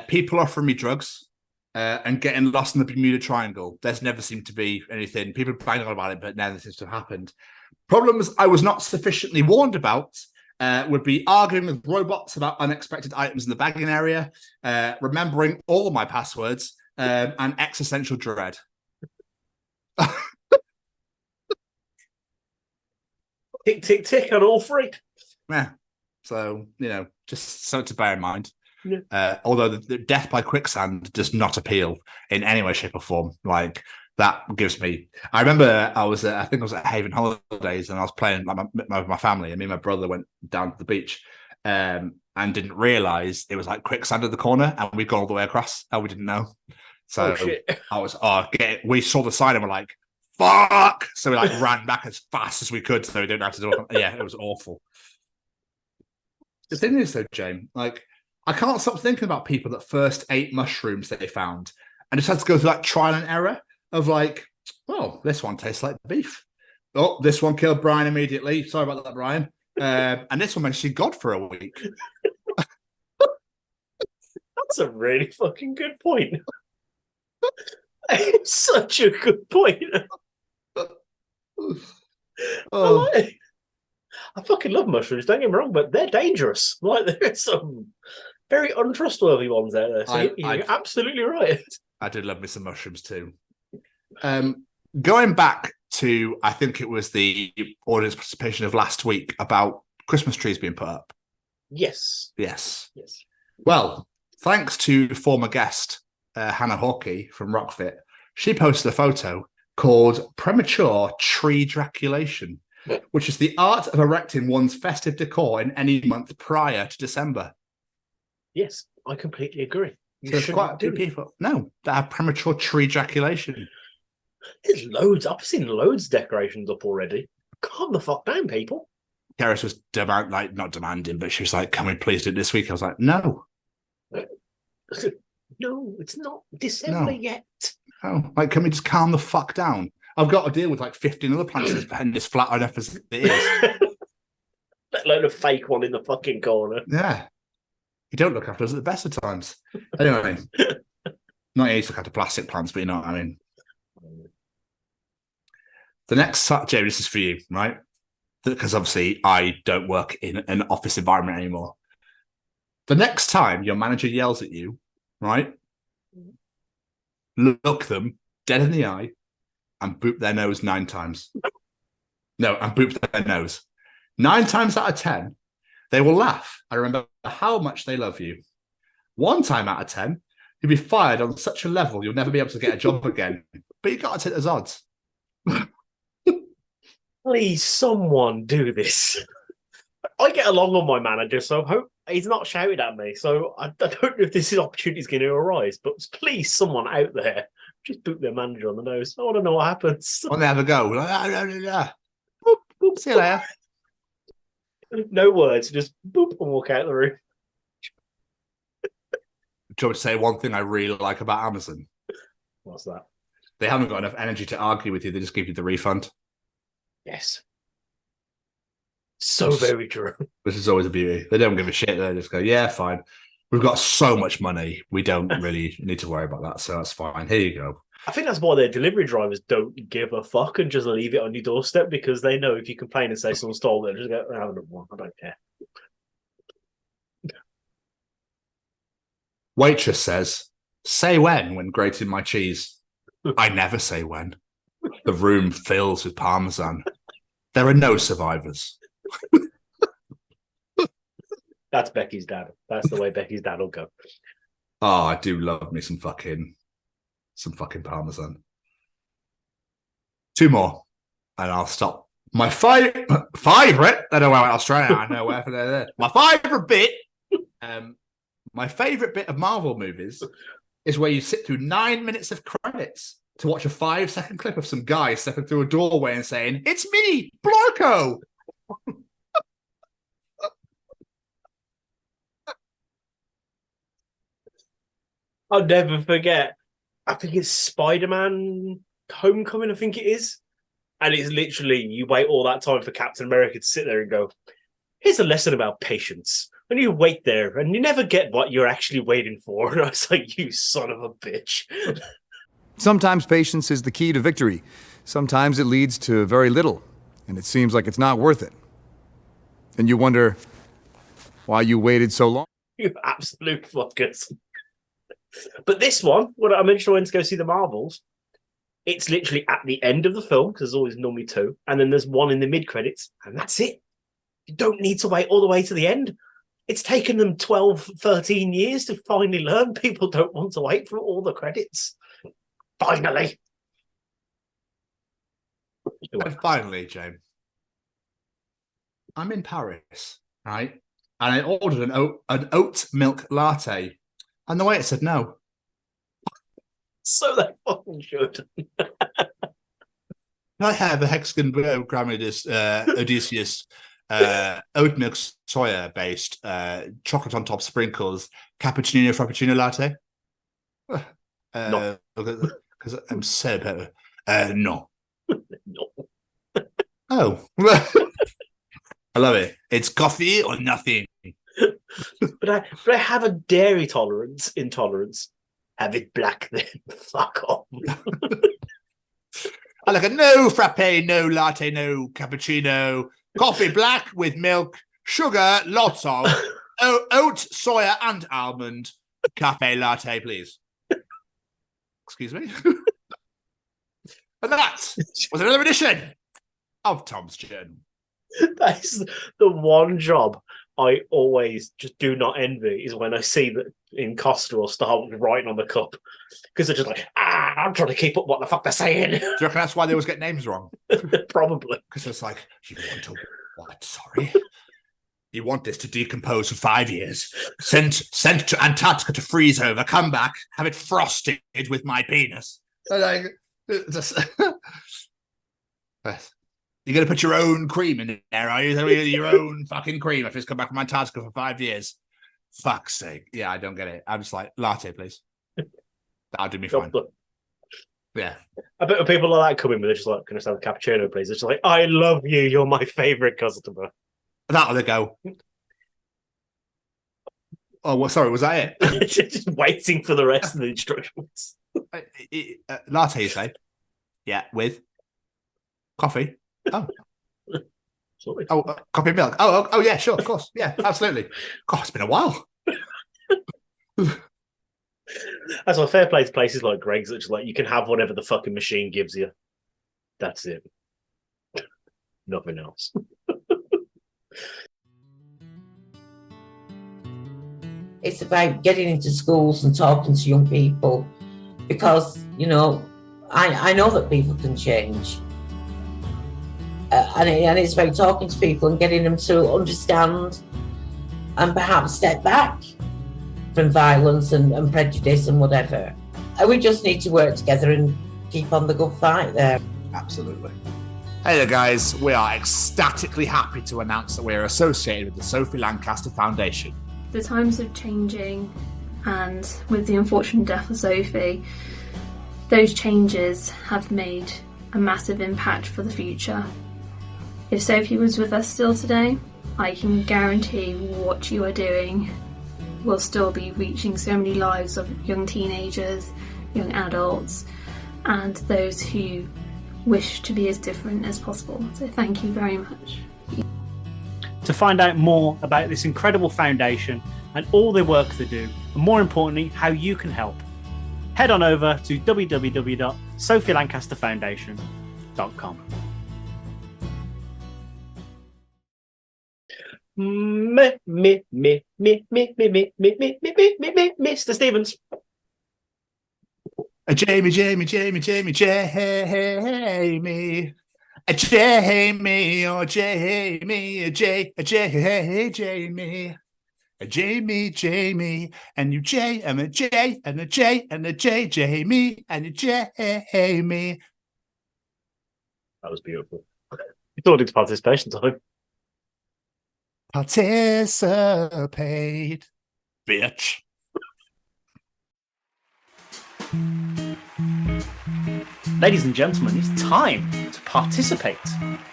people offering me drugs, and getting lost in the Bermuda Triangle. There's never seemed to be anything. People bang on about it, but never seems to have happened. Problems I was not sufficiently warned about would be arguing with robots about unexpected items in the bagging area, remembering all my passwords, and existential dread. Tick, tick, tick on all three. Yeah. So, just something to bear in mind. Yeah. Although the death by quicksand does not appeal in any way, shape, or form. Like, that gives me... I remember I think I was at Haven Holidays, and I was playing with my family, and me and my brother went down to the beach and didn't realise it was like quicksand at the corner, and we'd gone all the way across, and we didn't know. So we saw the sign, and we're like, fuck! So we like ran back as fast as we could so we didn't have to do it. Yeah, it was awful. The thing is, though, James, like, I can't stop thinking about people that first ate mushrooms that they found and just had to go through that trial and error of like, oh, this one tastes like beef. Oh, this one killed Brian immediately. Sorry about that, Brian. And this one actually God for a week. That's a really fucking good point. It's such a good point. I fucking love mushrooms, don't get me wrong, but they're dangerous. Like, there's some very untrustworthy ones out there. So you're absolutely right. I did love me some mushrooms too. Going back to, I think it was the audience participation of last week about Christmas trees being put up. Yes. Well, thanks to former guest Hannah Hawkey from Rockfit, she posted a photo called Premature Tree Draculation, which is the art of erecting one's festive decor in any month prior to December. Yes, I completely agree. So there's quite a few people that have premature tree ejaculation. There's loads. I've seen loads of decorations up already. Calm the fuck down, people. Karis was not demanding, but she was like, "Can we please do it this week?" I was like, "No, no, it's not December yet." Oh, like, can we just calm the fuck down? I've got to deal with like 15 other plants behind this flat enough as it is. Let alone a fake one in the fucking corner. Yeah. You don't look after us at the best of times. Anyway, not easy to look after plastic plants, but you know what I mean. The next, Jamie, this is for you, right? Because obviously I don't work in an office environment anymore. The next time your manager yells at you, right? Look them dead in the eye and boop their nose 9 times. No, and boop their nose. 9 times out of 10, they will laugh and remember how much they love you. 1 time out of 10, you'll be fired on such a level you'll never be able to get a job again. But you got to take those odds. Please, someone do this. I get along with my manager, so I hope he's not shouted at me. So I don't know if this opportunity is going to arise, but please, someone out there, just boot their manager on the nose. I want to know what happens. When they have a go, like, boop, boop, see you later. No words, just boop and walk out of the room. Do you want me to say one thing I really like about Amazon? What's that? They haven't got enough energy to argue with you. They just give you the refund. Yes. So very true. This is always a beauty. They don't give a shit. They just go, yeah, fine. We've got so much money. We don't really need to worry about that. So that's fine. Here you go. I think that's why their delivery drivers don't give a fuck and just leave it on your doorstep, because they know if you complain and say someone stole it, just go, I don't want. I don't care. Waitress says, say when grating my cheese. I never say when. The room fills with parmesan. There are no survivors. That's Becky's dad. That's the way Becky's dad will go. Oh, I do love me some fucking parmesan. 2 more, and I'll stop. My favorite. I don't know where Australia. I know where they're. My favorite bit. My favorite bit of Marvel movies is where you sit through 9 minutes of credits to watch a 5-second clip of some guy stepping through a doorway and saying, "It's me, Blarko." I'll never forget. I think it's Spider-Man Homecoming, I think it is. And it's literally, you wait all that time for Captain America to sit there and go, here's a lesson about patience. When you wait there and you never get what you're actually waiting for. And I was like, you son of a bitch. Sometimes patience is the key to victory. Sometimes it leads to very little, and it seems like it's not worth it. And you wonder why you waited so long. You absolute fuckers. But this one, when I mentioned I went to go see the Marvels, it's literally at the end of the film, because there's always normally 2, and then there's one in the mid-credits, and that's it. You don't need to wait all the way to the end. It's taken them 12, 13 years to finally learn people don't want to wait for all the credits. Finally. And finally, James, I'm in Paris, right? And I ordered an oat milk latte. And the waiter said no. So they fucking should. I have a hexagon-grammatus Odysseus oat milk soya-based chocolate on top sprinkles frappuccino latte. No. Because I'm so better. No. No. Oh. I love it. It's coffee or nothing. But I have a dairy intolerance. Have it black then. Fuck off. I like a no frappe, no latte, no cappuccino, coffee black with milk, sugar, lots of, oat, soya, and almond. Cafe latte, please. Excuse me. And that was another edition of Tom's Journal. That is the one job I always just do not envy, is when I see that in Costa or Starbucks writing on the cup, because they're just like, I'm trying to keep up what the fuck they're saying. Do you reckon that's why they always get names wrong? Probably. Because it's like, you want to what? Sorry? You want this to decompose for 5 years, sent to Antarctica to freeze over, come back, have it frosted with my penis. So like, just... You're going to put your own cream in there, are you? Your own fucking cream if it's come back from Antarctica for 5 years. Fuck's sake. Yeah, I don't get it. I'm just like, latte, please. That'll do me fine. Yeah. I bet when people like that come in, they're just like, can I have a cappuccino, please? It's just like, I love you. You're my favourite customer. That'll they go. Oh, well, sorry, was that it? Just waiting for the rest of the instructions. Latte, you say? Yeah, with coffee. Oh. Sorry. Oh, coffee and milk. Oh, yeah, sure, of course. Yeah, absolutely. God, it's been a while. That's why fair play to places like Greg's, which is like, you can have whatever the fucking machine gives you. That's it. Nothing else. It's about getting into schools and talking to young people because, you know, I know that people can change. And it's about talking to people and getting them to understand and perhaps step back from violence and prejudice and whatever. And we just need to work together and keep on the good fight there. Absolutely. Hey there, guys. We are ecstatically happy to announce that we are associated with the Sophie Lancaster Foundation. The times are changing, and with the unfortunate death of Sophie, those changes have made a massive impact for the future. If Sophie was with us still today, I can guarantee what you are doing will still be reaching so many lives of young teenagers, young adults, and those who wish to be as different as possible. So thank you very much. To find out more about this incredible foundation and all the work they do, and more importantly, how you can help, head on over to www.sophielancasterfoundation.com. Mr. Stevens. Jamie. Jamie, oh Jamie, Jamie, and you J and a J and a J and a J, Jamie and you Jamie. That was beautiful. You thought it's participation time. Participate, bitch. Ladies and gentlemen, it's time to participate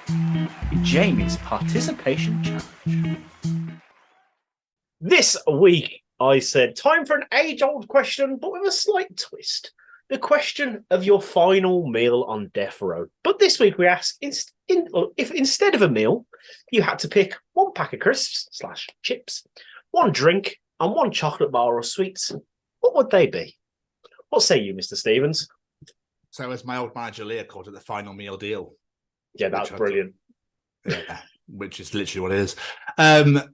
in Jamie's participation challenge. This week, I said, time for an age-old question, but with a slight twist. The question of your final meal on death row. But this week we asked, if instead of a meal, you had to pick one pack of crisps / chips, one drink, and one chocolate bar or sweets, what would they be? What say you, Mr. Stevens? So as my old manager Leah called it, the final meal deal. Yeah, that's brilliant. Yeah, which is literally what it is.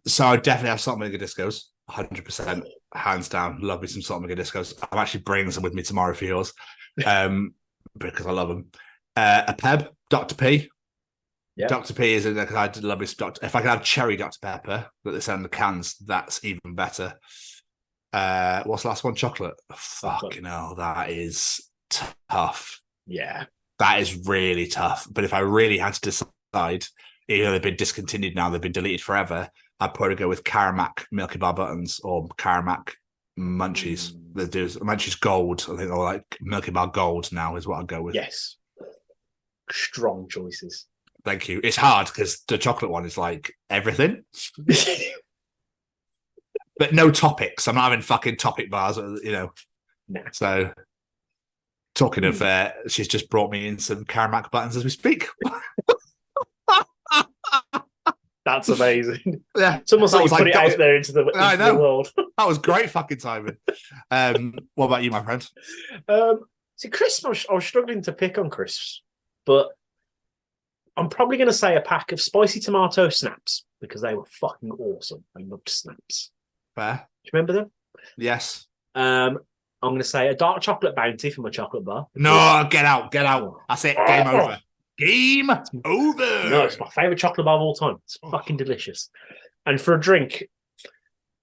So I definitely have salt and vinegar discos, 100%, hands down. Love me some salt and vinegar discos. I'm actually bringing some with me tomorrow for yours, because I love them. A Peb, Dr. P. Yep. Dr. P is because I love this. If I could have cherry Dr. Pepper that they send in the cans, that's even better. What's the last one? Chocolate. Fucking hell, that is tough. Yeah, that is really tough. But if I really had to decide, you know, they've been discontinued now, they've been deleted forever, I'd probably go with Karamak Milky Bar Buttons or Karamak Munchies. They do Munchies Gold, I think, or like Milky Bar Gold now is what I'd go with. Yes, strong choices. Thank you. It's hard because the chocolate one is like everything. But no topics. I'm not having fucking topic bars, you know. Nah. So, talking of, she's just brought me in some Karamak buttons as we speak. That's amazing. Yeah. It's almost like you put it out there into the world. That was great fucking timing. What about you, my friend? See, crisps, I was struggling to pick on crisps, but I'm probably going to say a pack of spicy tomato snaps because they were fucking awesome. I loved snaps. Fair. Do you remember them? Yes. I'm going to say a dark chocolate bounty from my chocolate bar. No, get out. That's it. Game over. Game over. No, it's my favourite chocolate bar of all time. It's fucking delicious. And for a drink,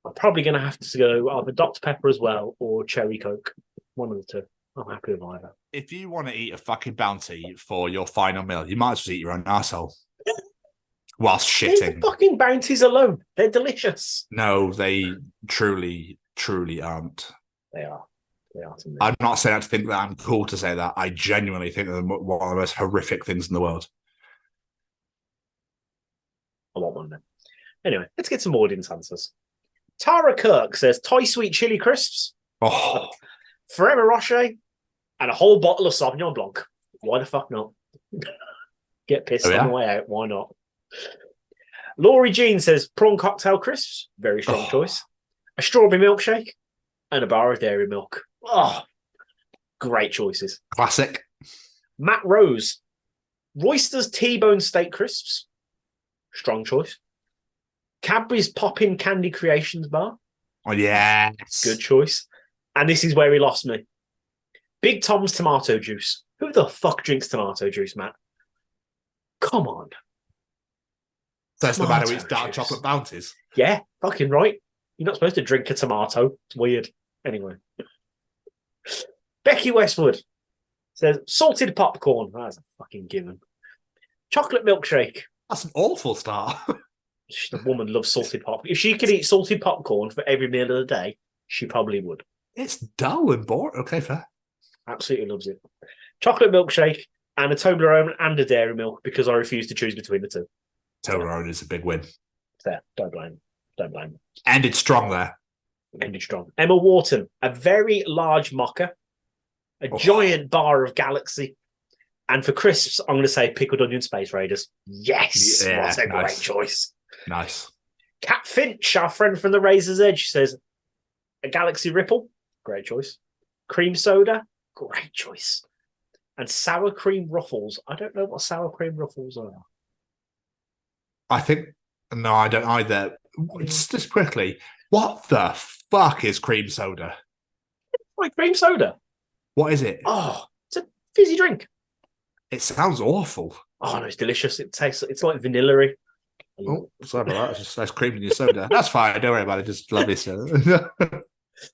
I'm probably going to have to go either Dr. Pepper as well or Cherry Coke. One of the two. I'm happy with either. If you want to eat a fucking bounty for your final meal, you might as well eat your own arsehole whilst shitting. Leave the fucking bounties alone. They're delicious. No, they truly aren't. They are. They are to me. I'm not saying that to think that I'm cool to say that. I genuinely think they're one of the most horrific things in the world. I want one then. Anyway, let's get some audience answers. Tara Kirk says, Thai sweet chili crisps, Forever Rocher, and a whole bottle of Sauvignon Blanc. Why the fuck not? Get pissed on the way out. Why not? Laurie Jean says, prawn cocktail crisps. Very strong choice. A strawberry milkshake and a bar of dairy milk. Oh, great choices. Classic. Matt Rose Royster's T-Bone Steak Crisps. Strong choice. Cadbury's Poppin' Candy Creations Bar. Oh, yes. Good choice. And this is where he lost me. Big Tom's Tomato Juice. Who the fuck drinks tomato juice, Matt? Come on. That's the man who eats dark chocolate bounties. Yeah, fucking right. You're not supposed to drink a tomato. It's weird. Anyway. Becky Westwood says salted popcorn. That's a fucking given. Chocolate milkshake. That's an awful start. The woman loves salted popcorn. If she could eat salted popcorn for every meal of the day, she probably would. It's dull and boring. Okay, fair. Absolutely loves it. Chocolate milkshake and a Toblerone and a Dairy Milk because I refuse to choose between the two. Toblerone is a big win. There, don't blame. Don't blame. Ended strong there. Ended strong. Emma Wharton, a very large mocha, a giant bar of Galaxy, and for crisps, I'm going to say pickled onion Space Raiders. Yes, Yeah, what a nice. great choice. Nice. Kat Finch, our friend from the Razor's Edge, says a Galaxy Ripple. Great choice. Cream soda. Great choice. And sour cream ruffles. I don't know what sour cream ruffles are. I think no, I don't either. Just quickly, what the fuck is cream soda? Like cream soda. What is it? Oh, it's a fizzy drink. It sounds awful. Oh no, it's delicious. It's like vanilla-y. Oh, sorry about that. It's just nice cream in your soda. That's fine. Don't worry about it. Just lovely soda.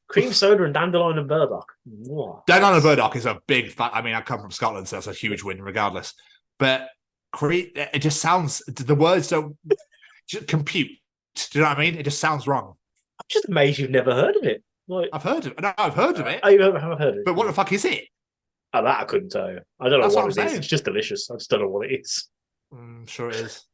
Cream soda and dandelion and burdock. Wow. Dandelion and burdock is a big fact. I mean, I come from Scotland, so that's a huge win regardless. But it just sounds, the words don't just compute. Do you know what I mean? It just sounds wrong. I'm just amazed you've never heard of it. Like, I've heard of it. No, I've heard of it. I haven't heard of it. But what the fuck is it? Oh, that I couldn't tell you. I don't know That's what what it I'm is. saying. It's just delicious. I just don't know what it is. I'm sure it is.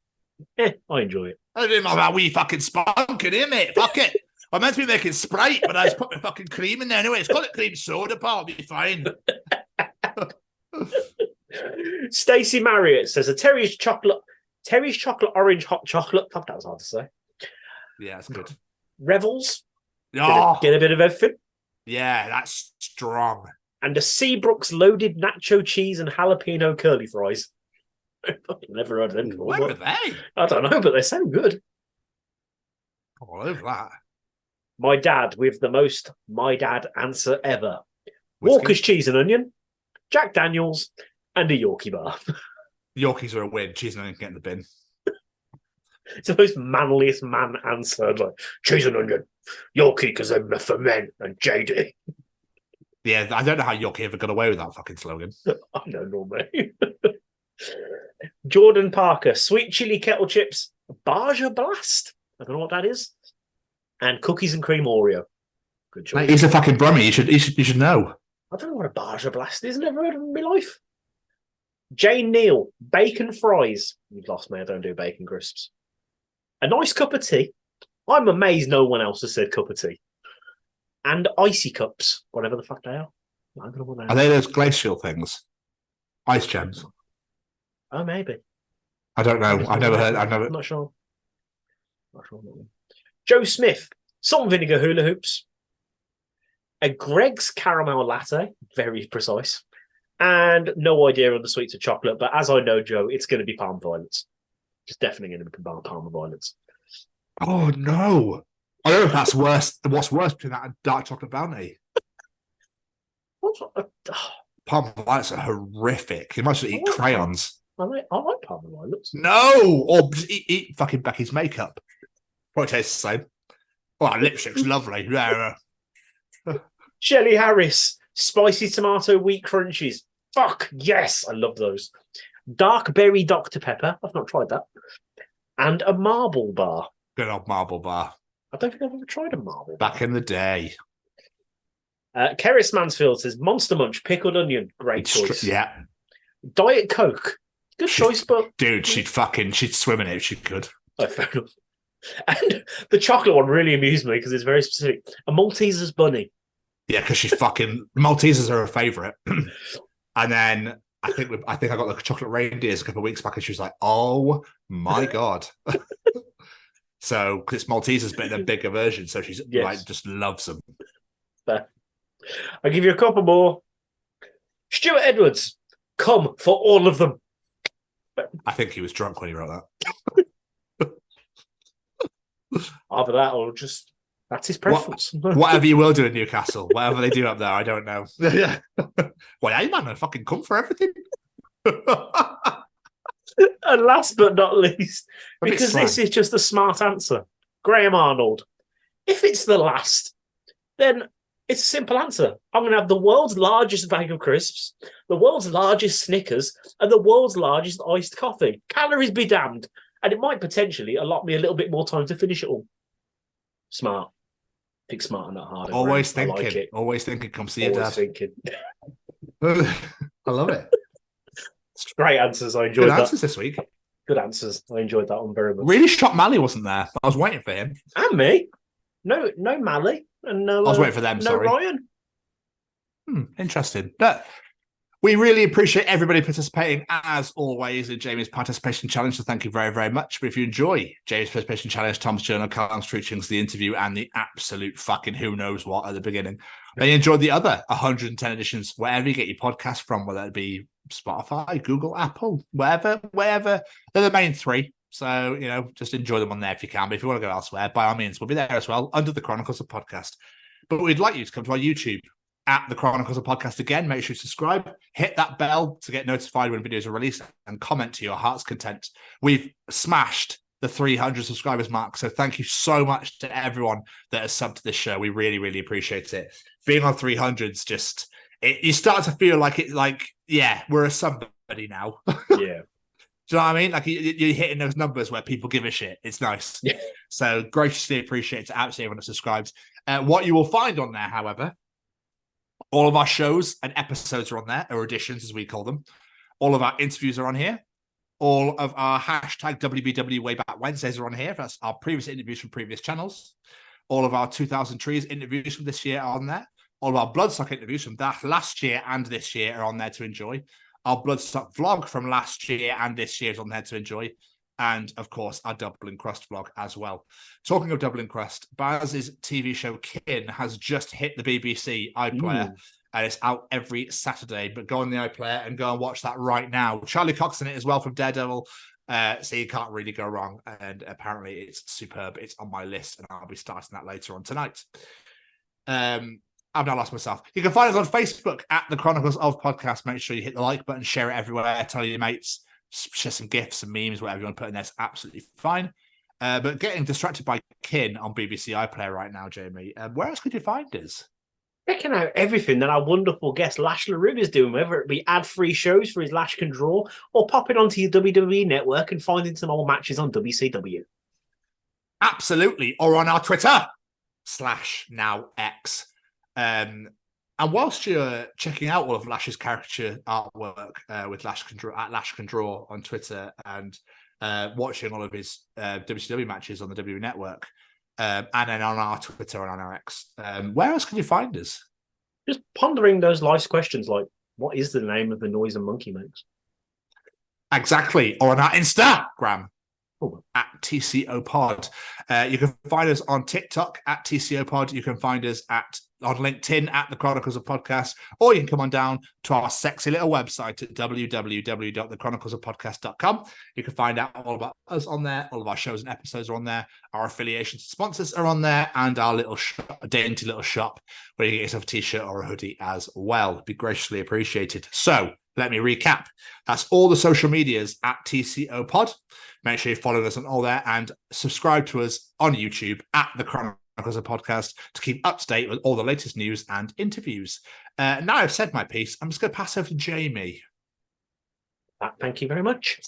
I enjoy it. I didn't know that wee fucking spunk in here, mate. Fuck it. I meant to be making Sprite, but I just put my fucking cream in there anyway. It's called it cream soda, pal. It'll be fine. Stacey Marriott says a Terry's chocolate orange hot chocolate. Fuck, that was hard to say. Yeah, it's good. Revels. Oh. Get a bit of everything. Yeah, that's strong. And a Seabrooks loaded nacho cheese and jalapeno curly fries. I've fucking never heard of them before. Where are they? I don't know, but they sound good. I'm all over that. My dad with the most my dad answer ever. Whiskey? Walker's cheese and onion, Jack Daniels, and a Yorkie bar. Yorkies are a win. Cheese and onion get in the bin. It's the most manliest man answer. Like, cheese and onion, Yorkie because I'm for men, and JD. Yeah, I don't know how Yorkie ever got away with that fucking slogan. I don't know, mate. Jordan Parker, sweet chili kettle chips, Barja Blast. I don't know what that is. And cookies and cream Oreo. Good choice. Mate, he's a fucking brummie. You should know. I don't know what a Barja Blast is. Never heard of it in my life. Jane Neal, bacon fries. You've lost me. I don't do bacon crisps. A nice cup of tea. I'm amazed no one else has said cup of tea. And icy cups, whatever the fuck they are. I don't know what they Are they those glacial things? Ice gems? Oh, maybe. I don't know. I've never heard. I'm not sure. Joe Smith, salt and vinegar hula hoops. A Greg's caramel latte, very precise. And no idea on the sweets of chocolate, but as I know, Joe, it's going to be palm violets. It's definitely going to be palm violets. Oh, no. I don't know if that's worse. What's worse between that and dark chocolate bounty? Palm violets are horrific. You might as well eat crayons. I like palm violets. No! Or just eat fucking Becky's makeup. Probably tastes the same. Oh, that lipstick's lovely. Shelley Harris, spicy tomato wheat crunchies. Fuck, yes, I love those. Dark berry Dr. Pepper. I've not tried that. And a marble bar. Good old marble bar. I don't think I've ever tried a marble bar. Back in the day. Keris Mansfield says Monster Munch, pickled onion. Great choice. Yeah. Diet Coke. Good choice, but... Dude, she'd swim in it if she could. Oh, fair enough. And the chocolate one really amused me because it's very specific. A Malteser's bunny. Yeah, because she's fucking... Maltesers are her favourite. And then I think I got the chocolate reindeers a couple of weeks back and she was like, oh my God. So, because it's Maltesers, but in a bigger version. So she's like, just loves them. Fair. I'll give you a couple more. Stuart Edwards, come for all of them. I think he was drunk when he wrote that. Either that or just that's his preference. Whatever you will do in Newcastle, whatever they do up there, I don't know. Yeah. Well, hey man, I fucking come for everything. And last but not least, because this is just a smart answer, Graham Arnold. If it's the last, then it's a simple answer. I'm going to have the world's largest bag of crisps, the world's largest Snickers, and the world's largest iced coffee. Calories be damned. And it might potentially allot me a little bit more time to finish it all. Smart. Think smart and not hard. Always thinking. Like it. Always thinking. Come see your dad. Thinking. I love it. Great answers. I enjoyed that. Good answers this week. Good answers. I enjoyed that one very much. Really shocked Mally wasn't there. I was waiting for him. And me. No Mally. And no, I was waiting for them, sorry. Ryan. Interesting. But we really appreciate everybody participating, as always, in Jamie's participation challenge. So thank you very, very much. But if you enjoy Jamie's participation challenge, Tom's journal, Callum's Treachings, the interview, and the absolute fucking who knows what at the beginning, then you enjoy the other 110 editions, wherever you get your podcast from, whether it be Spotify, Google, Apple, wherever. They're the main three. So, just enjoy them on there if you can. But if you want to go elsewhere, by all means, we'll be there as well, under the Chronicles of Podcast. But we'd like you to come to our YouTube at the Chronicles of Podcast again. Make sure you subscribe, hit that bell to get notified when videos are released, and comment to your heart's content. We've smashed the 300 subscribers mark. So thank you so much to everyone that has subbed to this show. We really, really appreciate it. Being on 300's just, you start to feel like we're a somebody now. Yeah. Do you know what I mean? Like you're hitting those numbers where people give a shit. It's nice. Yeah. So graciously appreciate to absolutely everyone that subscribes. What you will find on there, however, all of our shows and episodes are on there, or editions as we call them. All of our interviews are on here. All of our hashtag WBW Way Back Wednesdays are on here. That's our previous interviews from previous channels. All of our 2000 Trees interviews from this year are on there. All of our Bloodstock interviews from that last year and this year are on there to enjoy. Our Bloodstock vlog from last year and this year is on there to enjoy. And, of course, our Dublin Crust vlog as well. Talking of Dublin Crust, Baz's TV show Kin has just hit the BBC iPlayer. And it's out every Saturday. But go on the iPlayer and go and watch that right now. Charlie Cox in it as well from Daredevil. So you can't really go wrong. And apparently it's superb. It's on my list. And I'll be starting that later on tonight. I've now lost myself. You can find us on Facebook at the Chronicles of Podcast. Make sure you hit the like button, share it everywhere, tell your mates, share some GIFs and memes, whatever you want to put in there. It's absolutely fine. But getting distracted by Kin on BBC iPlayer right now, Jamie, where else could you find us? Checking out everything that our wonderful guest Lash LeRoux is doing, whether it be ad-free shows for his Lash Can Draw or popping onto your WWE network and finding some old matches on WCW. Absolutely. Or on our Twitter /NowX. And whilst you're checking out all of Lash's caricature artwork with Lash Can Draw on Twitter and watching all of his WCW matches on the WWE Network, and then on our Twitter and on our X, where else can you find us? Just pondering those life's questions like, what is the name of the noise a monkey makes? Exactly. Or on our Instagram. At TCO Pod. You can find us on TikTok at TCO Pod. You can find us on LinkedIn at the Chronicles of Podcast, or you can come on down to our sexy little website at www.thechroniclesofpodcast.com. You can find out all about us on there. All of our shows and episodes are on there. Our affiliations and sponsors are on there, and our little dainty little shop where you get yourself a t-shirt or a hoodie as well. It'd be graciously appreciated. So let me recap. That's all the social medias at TCO Pod. Make sure you follow us on all there and subscribe to us on YouTube at the Chronicles of Podcast to keep up to date with all the latest news and interviews. Now I've said my piece, I'm just going to pass over to Jamie. Thank you very much.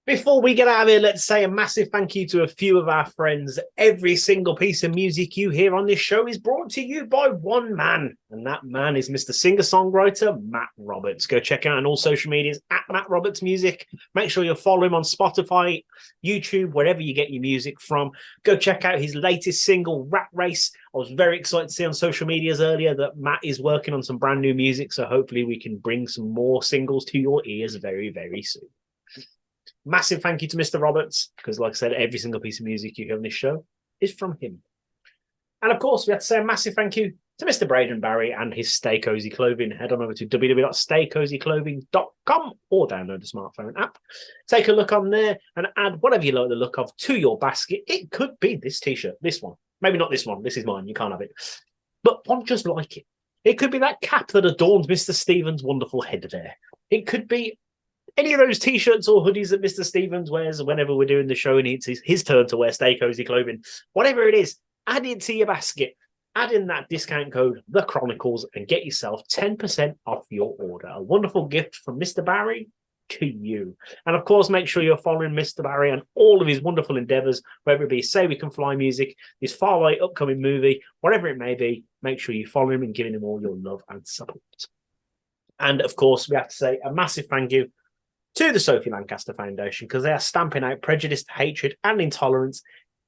Before we get out of here, let's say a massive thank you to a few of our friends. Every single piece of music you hear on this show is brought to you by one man, and that man is Mr. Singer-Songwriter Matt Roberts. Go check out on all social medias at Matt Roberts Music. Make sure you'll follow him on Spotify, YouTube, wherever you get your music from. Go check out his latest single, Rat Race. I was very excited to see on social medias earlier that Matt is working on some brand new music, so hopefully we can bring some more singles to your ears very, very soon. Massive thank you to Mr. Roberts, because like I said, every single piece of music you hear on this show is from him. And of course, we have to say a massive thank you to Mr. Braden Barry and his Stay Cozy Clothing. Head on over to www.staycozyclothing.com or download the smartphone app. Take a look on there and add whatever you like the look of to your basket. It could be this t-shirt, this one. Maybe not this one. This is mine. You can't have it. But one just like it. It could be that cap that adorns Mr. Stevens' wonderful head there. It could be any of those t-shirts or hoodies that Mr. Stevens wears whenever we're doing the show and it's his turn to wear Stay Cozy Clothing. Whatever it is, add it to your basket. Add in that discount code, The Chronicles, and get yourself 10% off your order. A wonderful gift from Mr. Barry to you. And of course, make sure you're following Mr. Barry and all of his wonderful endeavors, whether it be Say We Can Fly music, his faraway upcoming movie, whatever it may be. Make sure you follow him and giving him all your love and support. And of course, we have to say a massive thank you to the Sophie Lancaster Foundation, because they are stamping out prejudice, hatred, and intolerance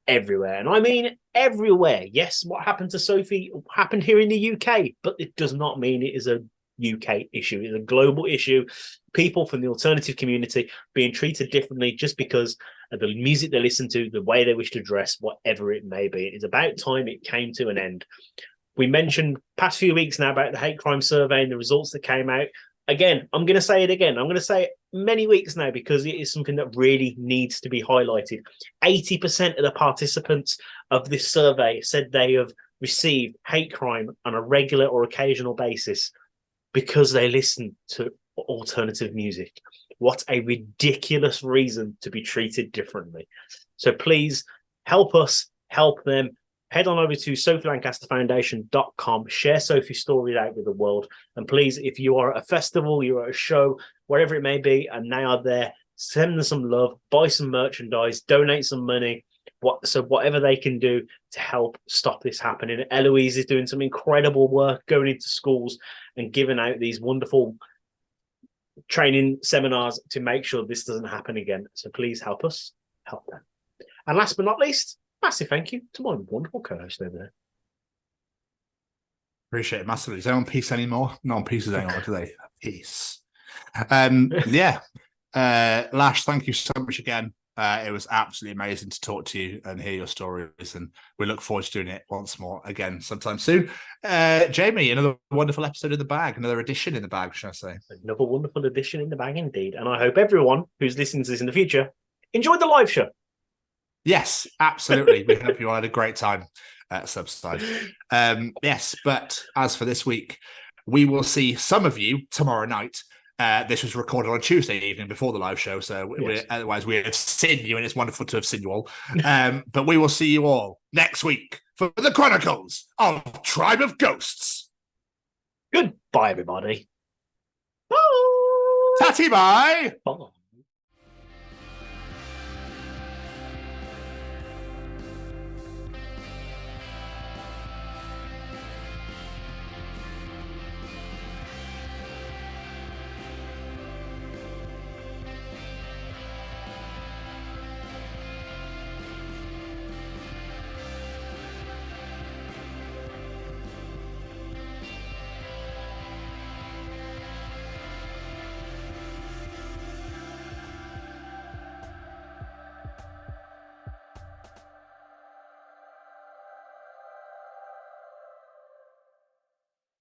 everywhere. And I mean everywhere. Yes, what happened to Sophie happened here in the UK, but it does not mean it is a UK issue. It's a global issue. People from the alternative community being treated differently just because of the music they listen to, the way they wish to dress, whatever it may be. It is about time it came to an end. We mentioned past few weeks now about the hate crime survey and the results that came out. Again, I'm going to say it again. I'm going to say it many weeks now because it is something that really needs to be highlighted. 80% of the participants of this survey said they have received hate crime on a regular or occasional basis because they listen to alternative music. What a ridiculous reason to be treated differently. So please help us, help them. Head on over to SophieLancasterFoundation.com. Share Sophie's stories out with the world. And please, if you are at a festival, you're at a show, wherever it may be, and they are there, send them some love, buy some merchandise, donate some money, whatever they can do to help stop this happening. Eloise is doing some incredible work going into schools and giving out these wonderful training seminars to make sure this doesn't happen again. So please help us, help them. And last but not least, massive thank you to my wonderful co-host over there. Appreciate it massively. Is anyone peace anymore? No one pieces anymore today. Peace. Lash, thank you so much again. It was absolutely amazing to talk to you and hear your stories, and we look forward to doing it once more again sometime soon. Jamie, another wonderful episode in the bag, another edition in the bag, should I say? Another wonderful edition in the bag indeed. And I hope everyone who's listening to this in the future enjoyed the live show. Yes, absolutely. We hope you all had a great time at Subside. Yes, but as for this week, we will see some of you tomorrow night. This was recorded on Tuesday evening before the live show, so yes. Otherwise we have seen you, and it's wonderful to have seen you all. But we will see you all next week for the Chronicles of Tribe of Ghosts. Goodbye, everybody. Bye. Tatty bye. Bye.